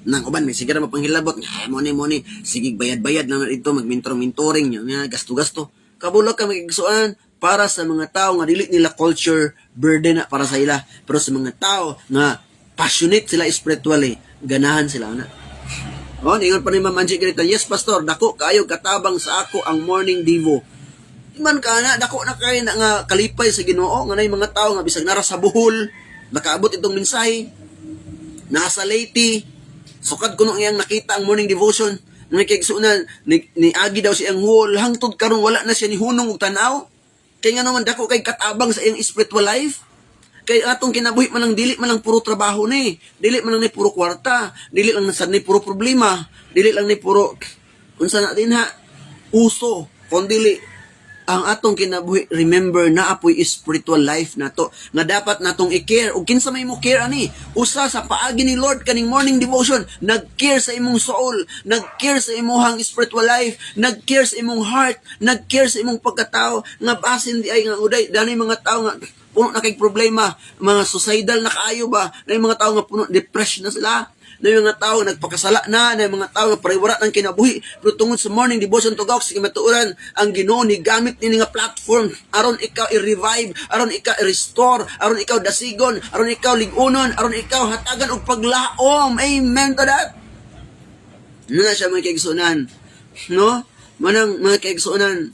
Nang uban may sige ra mapanghilabot, mo ni, sige bayad-bayad na dito mag-mentoring, nya gasto-gasto. Kabulok ka magigsuan para sa mga tao nga dili nila culture burden na para sa ila, pero sa mga tao nga passionate sila spiritually, ganahan sila na. Ingon pa ni Ma'am Angie ganito, yes pastor, dako kayo katabang sa ako ang morning devo. Iman ka na, dako na kayo na nga kalipay sa Ginoo, nga nay mga tao nga bisag nara sa buhol, nakaabot itong mensahe, nasa Leyte, sukad ko nung iyang nakita ang morning devotion, mga kigsunan, ni agi daw siyang wall, hangtod karon wala na siya ni hunong og tanaw. Kaya nga naman dako kay katabang sa iyang spiritual life. Kay atong kinabuhi man lang dili man lang puro trabaho ni, dili man lang ni puro kwarta, dili lang sad ni puro problema, dili lang ni puro unsa na din ha uso, kundi ang atong kinabuhi, remember na apoy spiritual life nato nga dapat natong i-care. Ug kinsa may mo care ani, usa sa paagi ni Lord kaning morning devotion, nag-care sa imong soul, nag-care sa imong spiritual life, nag-care sa imong heart, nag-care sa imong pagkatao, nga basin di ay nga uday dani mga tao nga puno na kay problema, mga suicidal na kaayo ba, na yung mga tao nga puno depression na sila, na yung mga tao nagpakasala na yung mga tao nga pariwara ng kinabuhi, pero tungod sa morning devotion to God, sige matuuran, ang Ginoo ni gamit ni nga platform, aron ikaw i-revive, aron ikaw i-restore, aron ikaw dasigon, aron ikaw ligunon, aron ikaw hatagan og paglaom. Amen to that. Na siya mga kaigsunan, no? Manang mga kaigsunan,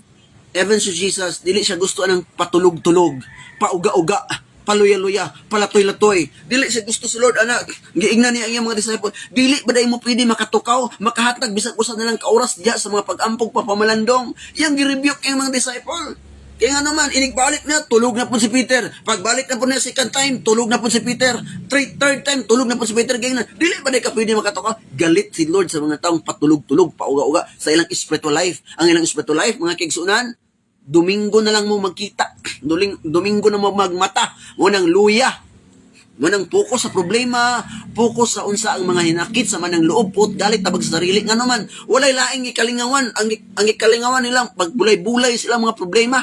even si Jesus, dili siya gusto ng patulog-tulog, pauga-uga, paluya-luya, palatoy-latoy. Dili siya gusto si Lord, anak. Giingnan niya ang iyang mga disciple. Dili ba day mo pwede makatukaw, makahatag, bisag usa na lang kaoras diya sa mga pag-ampog papamalandong. Yang girebuke ang mga disciple. Kaya nga naman, inigbalik na, tulog na po si Peter. Pagbalik na po niya second time, tulog na po si Peter. Third time, tulog na po si Peter. Kaya nga, dili ba day ka pwede makatukaw? Galit si Lord sa mga taong patulog-tulog, pauga-uga sa ilang spiritual life. Ang ilang spiritual life, mga kigsunan, Domingo na lang mo magkita. Domingo na mo magmata. Munang luya. Munang focus sa problema. Focus sa unsa ang mga hinakit sa manang loob. Put galit tabag sa sarili. Nga naman, walay laing ikalingawan. Ang ikalingawan nilang pagbulay-bulay sila mga problema.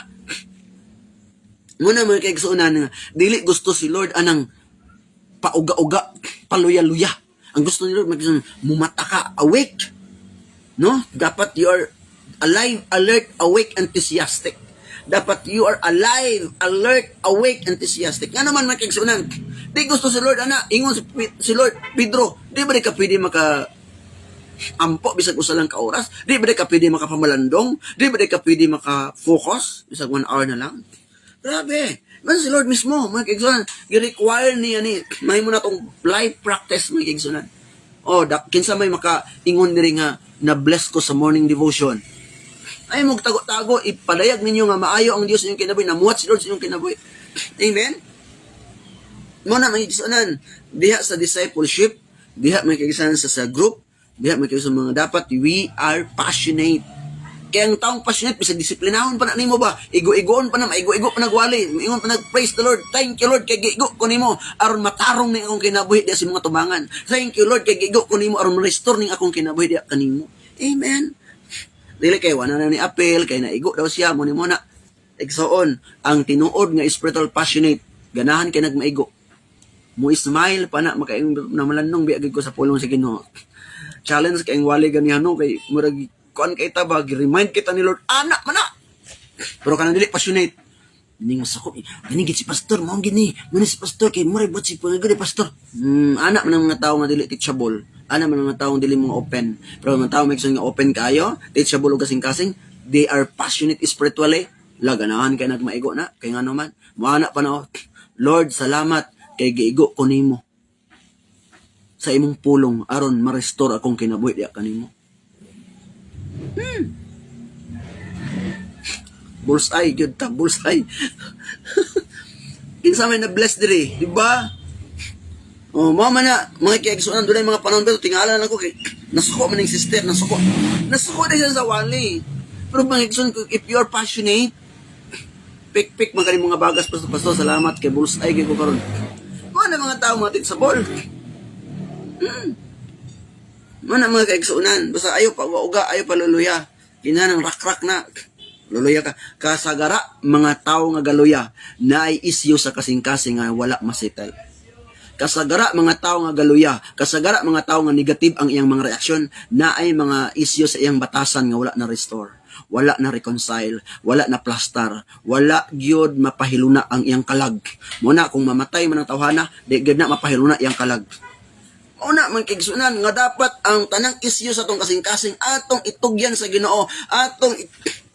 Muna mga kaigsuunan nga, dili gusto si Lord anang pauga-uga, paluya-luya. Ang gusto ni Lord, mumata ka, awake. No? Dapat you are alive, alert, awake, enthusiastic. Dapat you are alive, alert, awake, enthusiastic. Nga naman mga kaigsunan. Di gusto si Lord, ingon si Lord, Pedro, di ba di ka pwede ampo, bisag usa lang ka oras? Di ba di ka pwede makapamalandong? Di ba di ka pwede maka-focus? Bisag 1 hour na lang? Grabe. Man si Lord mismo, mga kaigsunan, i-require niya may mo na tong life practice, mga kaigsunan. Kinsa may maka-ingon diri nga, na-bless ko sa morning devotion. Ay mo tago-tago, ipadayag ninyo nga maayo ang Dios sa inyong kinabuhi, namuhat si Lord sa inyong kinabuhi. Amen? Muna mga kigsunan, diha sa discipleship, diha mga kigsunan sa group, diha mga kigsunan mga dapat, we are passionate. Kaya ang taong passionate, bisa disiplinahon pa na nimo ba? Igo-igoon pa na, maigo-igo pa nagwali, ingon pa nag-praise the Lord, thank you Lord, kay gigo ko nimo, aron matarong ning akong kinabuhi diha sa mga tubangan. Thank you Lord, kay gigo ko nimo, aron restore ning akong kinabuhi diha kanimo. Amen? Dili kay wala na ni apel, kay naigo daw siya, mo na. Igsoon, ang tinuod nga spiritual passionate, ganahan kay nagmaigo. Mo smile pa na, makaing namalanong biagid ko sa pulong sa Ginoo. Challenge kay ang wali ganihano, kay murag kuan kay ta ba, remind kita ni Lord, anak man na. Pero kanang dili passionate. Ning sakop, gani gid si pastor, mao gini. Muna si pastor kay murag bot si pagagod pastor. Anak man ang mga tawo nga dili teachable. Anak man ang mga tawo dili mga open. Pero mga tawo may nga open kayo, teachable ug kasing-kasing, they are passionate spiritually. Laganahan kay nagmaigo na, kay nga naman. Moana pa na, Lord, salamat kay giigo ko nimo sa imong pulong aron ma-restore akong kinabuhi diha kanimo. Bullseye, good ta, bullseye. Kinsa may na-bless diri, di ba? Oh, mama na, mga kiyagsunan, doon mga panahon pero tingala lang ko kay nasuko man yung sister, nasuko din siya sa wali. Pero mga kiyagsunan, if you're passionate, pik magaling mga bagas, pasto, salamat kay bullseye, kay ko karon. Mga mga tao matin sa ball. Mana mga kaigsunan, basta ayaw pa uga, ayaw pa luluya. Kinanang rak na. Luluya ka. Kasagara, mga tao nga galuya, na ay isyu sa kasing-kasing nga wala masitel. Kasagara, mga tao nga galuya, kasagara, mga tao nga negative ang iyang mga reaksyon, na ay mga isyu sa iyang batasan nga wala na restore. Wala na reconcile, wala na plaster, wala gyud mapahiluna ang iyang kalag. Muna kung mamatay man ang tawhana, di gyud na mapahiluna iyang kalag. Una man kigsunan nga dapat ang tanang isyu sa atong kasing-kasing atong itugyan sa Ginoo, atong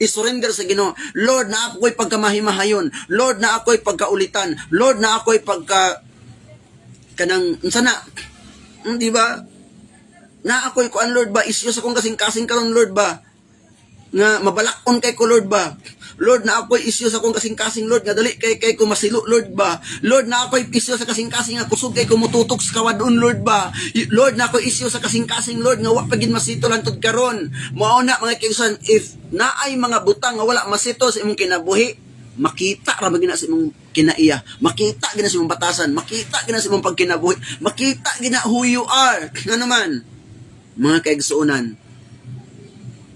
isurrender sa Ginoo. Lord, na ako'y pagkamahimahayon. Lord, na ako'y pagkaulitan. Lord, na ako'y pagka kanang unsa na? Di ba? Na ako'y kuan Lord ba isyu sa akong kasing-kasing karon Lord ba? Nga mabalakon kay ko Lord ba? Lord, na ako'y isyu sa akong kasing-kasing Lord nga dali kay ko masilo Lord ba? Lord, na ako'y isyu sa kasing-kasing nga kusog kay ko mututok sa kawadon Lord ba? Lord, na ako'y isyu sa kasing-kasing Lord nga wa pagid masito lantod karon. Mao na mga kaibigan, if naay mga butang nga wala masito sa imong kinabuhi, makita ra magina sa imong kinaiya, makita gina sa imong batasan, makita gina sa imong pagkinabuhi, makita gina who you are. Ano man mga kaigsuonan,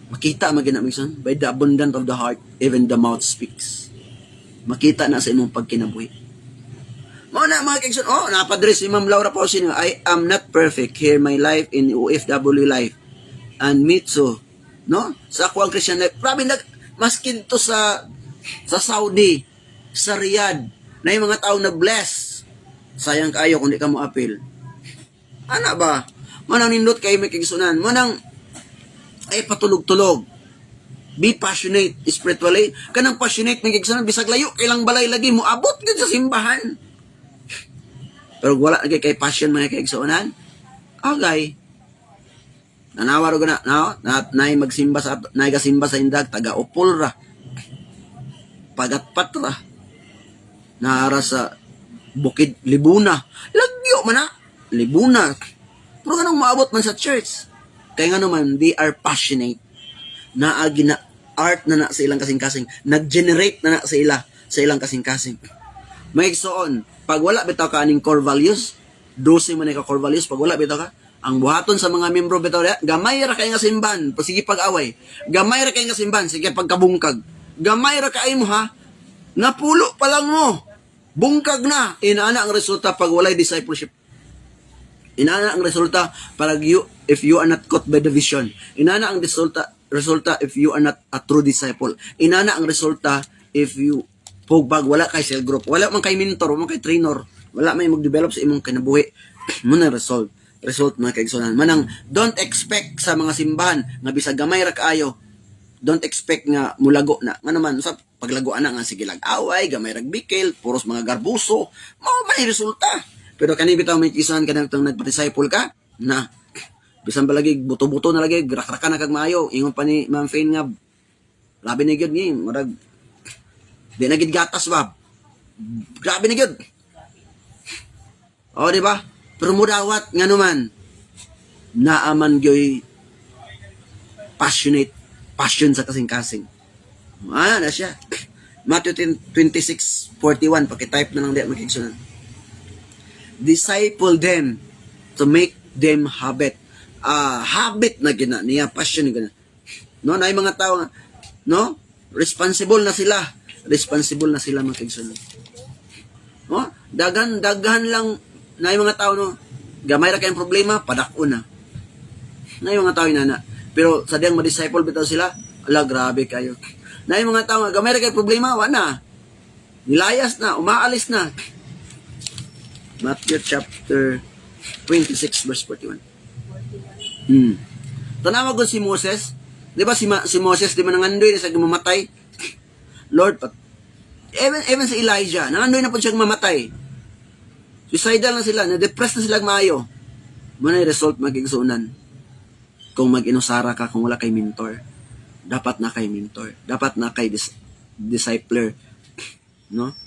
makita magina mison by the abundance of the heart even the mouth speaks. Makita na sa imong pagkinabuhi. Mao na mga kaigsuon, napadre si Ma'am Laura Pausino, I am not perfect, here my life in OFW life and Mitsu, no? Sa ako ang Christian life, grabe maskin to sa Saudi, sa Riyadh, na yung mga tao na bless. Sayang kayo kung di ka mo appeal. Ana ba? Manang nindot kayo may kaigsunan. Manang ay patulog-tulog. Be passionate spiritually. Kanang passionate may kaigsunan, bisag layo, kailang balay lagi mo, abot ka sa simbahan. Pero wala lagi kay passion mga kaigsunan. Agay. Nanawaro ko na, no? Nay magsimba sa, nay kasimba sa indag, taga-upol ra. Pagatpat ra. Naara sa Bukid Libuna. Lagyo man na. Libuna. Pero ganang maabot man sa church. Kaya nga naman, they are passionate. Naagi na art na sa ilang kasing-kasing. Nag-generate na sa ilang kasing-kasing. May igsoon, pag wala bitaw ka aning core values, 12 man ka core values, pag wala bitaw ka, ang buhaton sa mga membro bitaw, gamay ra kay nga simban, sige pag-away. Gamay ra kay nga simban, sige pagkabungkag. Gamay ra kay mo ha, napulo pa lang mo. Bungkag na. Inaana ang resulta pag walay discipleship. Inaana ang resulta pag if you are not caught by the vision. Inaana ang resulta if you are not a true disciple. Inaana ang resulta if you pugbag, wala kay cell group, wala man kay mentor, wala man kay trainer, wala may mag-develop sa imong kinabuhi. Muna result mga kaigsunan. Manang don't expect sa mga simbahan nga bisag gamay ra kaayo. Don't expect nga mulago na. Nga naman sa paglagoan na nga sige lag-away, gamay ra bikil, puros mga garbuso, mao may resulta. Pero kani bitaw may kisuhan ka nang nagpa-disciple ka na bisan balagi buto-buto na lagi rak-raka na kag maayo. Ingon pa ni Ma'am Fain nga labi ni gyud ni murag di na gid gatas ba. Grabe na gyud. Di ba? Pero mudawat nga naman naaman gyoy passion sa kasing-kasing. Na siya. Matthew 26:41 paki-type na lang di makigsunan. Disciple them to make them habit. Habit na gina niya, passion na gina. No, na yung mga tao no? Responsible na sila mga kaigsunan. No? Dagan lang na yung mga tao no, gamay ra kayong problema, padako na. Na yung mga tao inana. Pero sadyang ma-disciple bitaw sila, ala grabe kayo. Na yung mga tao gamay ra kayong problema, wala. Nilayas na, umaalis na. Matthew chapter 26 verse 41. Tanawa ko si Moses. Di ba si Moses, di ba nangandoy na sa mamatay? Lord, even si Elijah, nangandoy na po siyang mamatay. Suicidal na sila, na-depressed na sila maayo. Muna yung result magigsunan. Kung mag-inusara ka, kung wala kay mentor. dapat na kay mentor, dapat na kay discipler, no?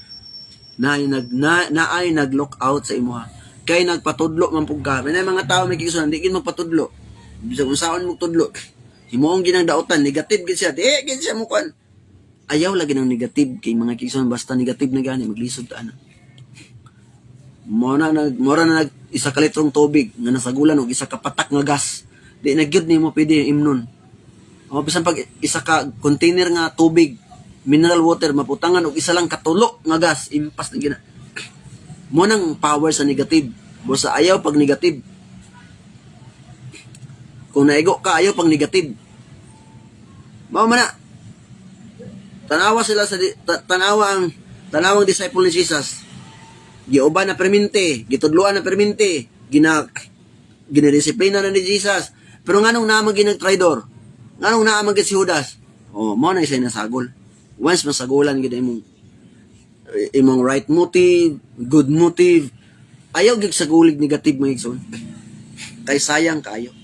Naay nag-look out sa imuha. Kay nagpatudlo man pug ka. May mga tao may kigsunan, di gid magpatudlo. Bisag unsaon mo tudlo. Himuong ginang dautan, negative gid siya. Gid siya mo kuan. Ayaw lagi ng negative kay mga kigsunan basta negative na gani maglisod ta ana. Mora na nag isa ka litrong tubig nga nasagulan og isa ka patak nga gas. Di na gyud nimo pwede imnon. O bisan pag isa ka container nga tubig, mineral water maputangan og isa lang katulo nga gas, impas na gina. Mo nang power sa negative. Busa ayaw pag negative. Kung naigo ka ayaw pag negative. Mao man na. Tanawa sila sa tanawang disciple ni Jesus. Giuban na permente, gitudloan na permente, ginadisiplina na ni Jesus. Pero nganong naman ginag-traidor? Nganong naman si Judas? Oh, mo na isa nasagol. Once masagulan gid imong right motive, good motive, ayaw gig sagulig negative mga igsoon. Kay sayang kayo.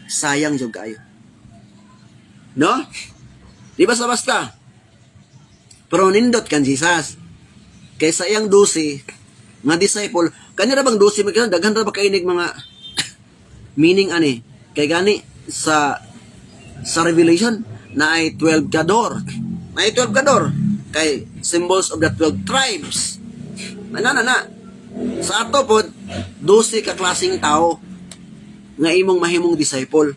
Sayang jud kayo. No? Di basta-basta. Pero nindot kan Jesus. Kay sayang 12 nga disciple, kanira bang 12 magkano daghan ra ba kainig mga meaning ani? Kay gani sa Revelation na ay 12 kador. Na ay 12 kador kay symbols of the 12 tribes. Na. Sa ato pod 12 ka klaseng tao nga imong mahimong disciple.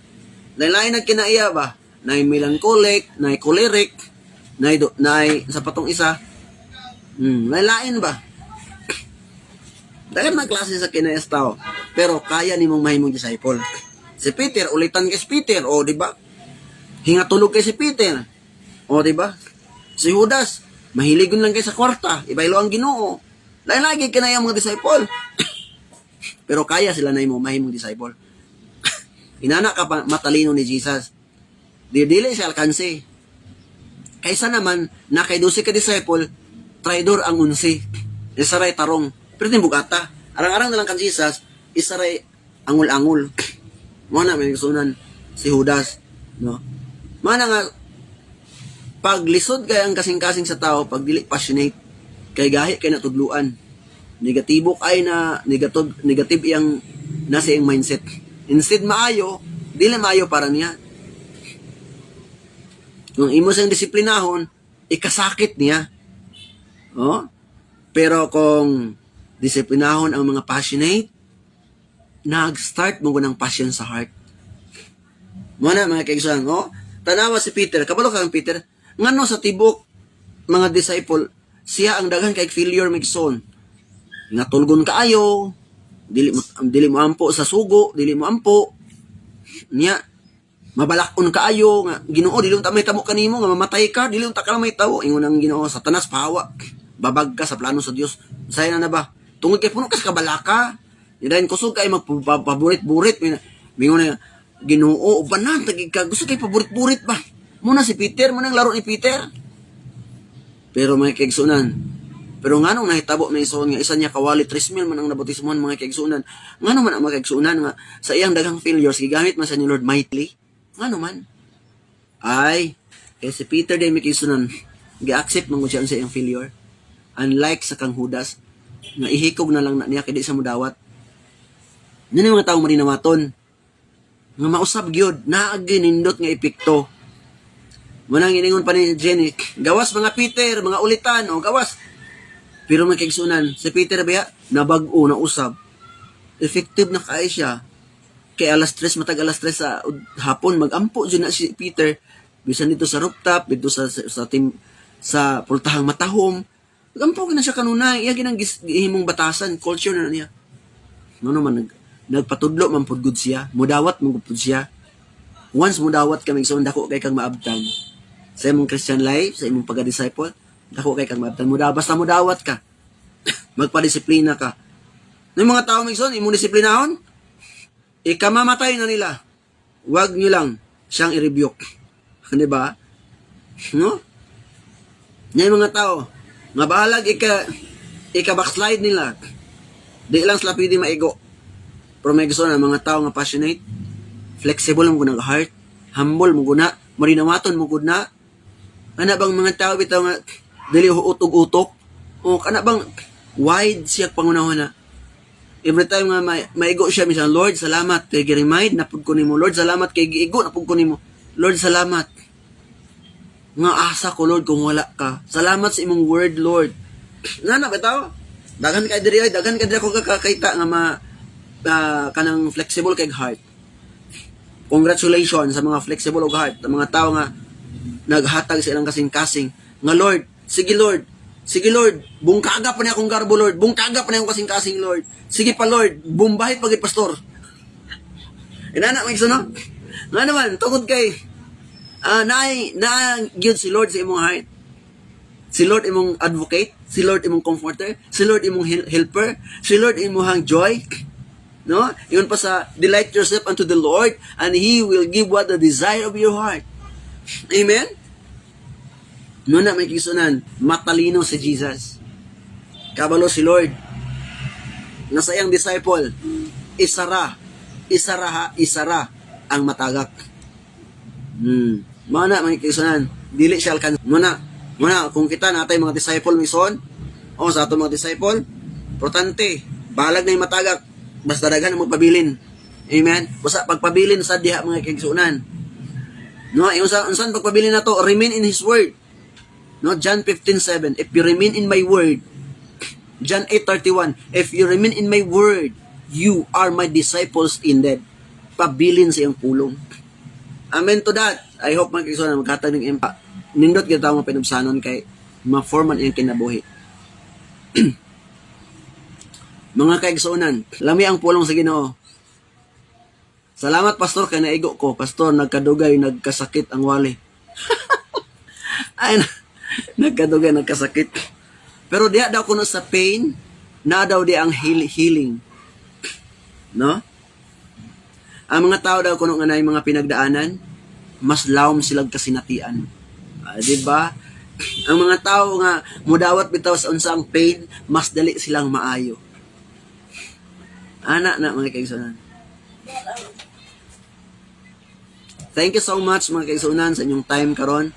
Lain-lain na kinaiya ba? Nay melancholic, nay choleric, nay sa patong isa. Lain-lain ba? Dahil mga klase sa kinayas tao. Pero kaya ni mong mahimong disciple. Si Peter, ulitan kay si Peter. O, di ba? Hingatulog kay si Peter. O, di ba? Si Judas, mahiligon lang kay sa kwarta. Ibaylo ang Ginoo. Lain-lagi kinaya mga disciple. Pero kaya sila na imong mahimong disciple. Inana ka pa matalino ni Jesus. Dili siya alkansi. Kaysa naman, na kay 12 ka disciple, traidor ang 11. Isaray tarong. Pero din bugata. Arang-arang na lang kan Jesus, isaray angul-angul. Mana may sunan si Judas, no? Mana nga paglisod kay ang kasing-kasing sa tao, pag dili passionate, kay gahi kay natudluan. Negatibo kay na negative iyang nasa iyang mindset. Instead maayo, dili maayo para niya. Kung imo siyang disiplinahon, ikasakit niya. Oh? Pero kung disiplinahon ang mga passionate, nag-start mo ng passion sa heart. Muna mga kaigsuhan, tanawa si Peter, kabalo ka ng Peter, ngano sa tibok mga disciple, siya ang daghan kay failure migson. Natulgon kaayo, dili mo ampo sa sugo, dili mo ampo. Niya mabalakon kaayo nga Ginoo dili ta may tamo kanimo nga mamatay ka, dili ta ka may tawo. Ingon ang Ginoo, Satanas pahawa. Babag ka sa plano sa Dios. Saya na ba? Tungod kay puno ka sa kabalaka. Dahil kusog kay magpaborit-burit. Mingon na, Ginoo, banan, tagig ka. Gusto kay paborit-burit ba? Muna si Peter, muna ang laro ni Peter. Pero may kaigsunan. Pero nga nung nahitabo na ison nga isa niya kawali 3,000 man ang nabotismuhan mga kaigsunan. Nga naman ang mga kaigsunan nga sa iyang daghang failures, gigamit man sa ni Lord mightily. Nga naman. Ay, kay si Peter din may kaigsunan. Gi-accept man mo siya sa iyang failure. Unlike sa kang Judas, nga ihikog na lang na niya kaya di sa mudawat. Yan yung mga taong marinawaton. Nga mausap gyud naaginindot nga epekto. Manang iningon pa ni Jenny, gawas mga Peter, mga ulitan, o gawas. Pero may kaigsunan, si Peter ba nabag-o na usab. Effective na kaya siya. Kay alas 3, matag alas 3 sa hapon, mag-ampo dyan na si Peter. Bisan dito sa rooftop, dito sa pultahang matahom. Mag-ampo na siya kanunay. Iya ginang gihimong batasan, culture na niya. Ano man, nagpatudlo man pud gud siya, mudawat man pud siya. Once mudawat kami sa dako kay kang maabtan. Sa imong Christian life, sa imong pagka-disciple, dako kay kang maabtan. Basta mudawat ka. Magpadisiplina ka. Ng mga tao migson, imong disiplinahon, ikamamatay na nila. Huwag nyo lang siyang i-rebuke. Di ba? No? Yung mga tao, nga bahalag ika-backslide nila. Di lang sila pwede maigo. Pero may gusto na mga tao nga passionate, flexible mo gunang heart, humble mo guna, marinawaton mo gud na. Ana bang mga tao bitaw nga dili utog-utok? O kana bang wide siya pangunahon na? Every time nga maigo siya minsan, Lord, salamat kay gi-remind napud ko nimo. Lord, salamat kay giigo napud ko nimo. Lord, salamat. Nga asa ko, Lord, kung wala ka. Salamat sa imong word, Lord. Nga na, bitaw? Dagan ka diri, dagan ka diri ako kakakita nga kanang flexible kay heart. Congratulations sa mga flexible og heart, sa mga tao nga naghatag sa ilang kasing-kasing. Nga, Lord, sige, Lord, sige, Lord, bungkaga pa niya akong garbo, Lord. Bungkaga pa niya akong kasing-kasing, Lord. Sige pa, Lord, bumbahit pagit, Pastor. Inana, may no? Nga naman, tungkod kay, na-gyud si Lord sa imong heart. Si Lord imong advocate, si Lord imong comforter, si Lord imong helper, si Lord imong joy. No? Yun pa sa, delight yourself unto the Lord, and He will give what the desire of your heart. Amen? Muna may kisunan, matalino si Jesus. Kabalo si Lord. Nasa iyang disciple, isara ang matagak. Muna may kisunan, dili siya alkan. Muna, kung kita natay mga disciple mison, o sa ato mga disciple, importante, balag na yung matagak, basta daghan mo pabilin. Amen? Basta pagpabilin sa diha mga kigsunan. No, yung saan pagpabilin na to, remain in His word. No, John 15:7, if you remain in my word. John 8:31, if you remain in my word, you are my disciples indeed. Pabilin sa iyong pulong. Amen to that. I hope mga kigsunan maghatag ng impact. Nindot kita mo pinabsanon kay ma-forman iyang kinabuhi. Mga kaigsunan, lami ang pulong sa Ginoo. Salamat, Pastor, kay naigo ko. Pastor, nagkadugay, nagkasakit ang wali. Ay, nagkadugay, nagkasakit. Pero diha daw kuno sa pain, na daw di ang healing. No? Ang mga tao daw kuno nga na mga pinagdaanan, mas lawom silang kasinatian. Diba? Ang mga tao nga mudawat bitaw sa unsang pain, mas dali silang maayo. Ana na mga kaigsunan. Thank you so much mga kaigsunan sa inyong time karon.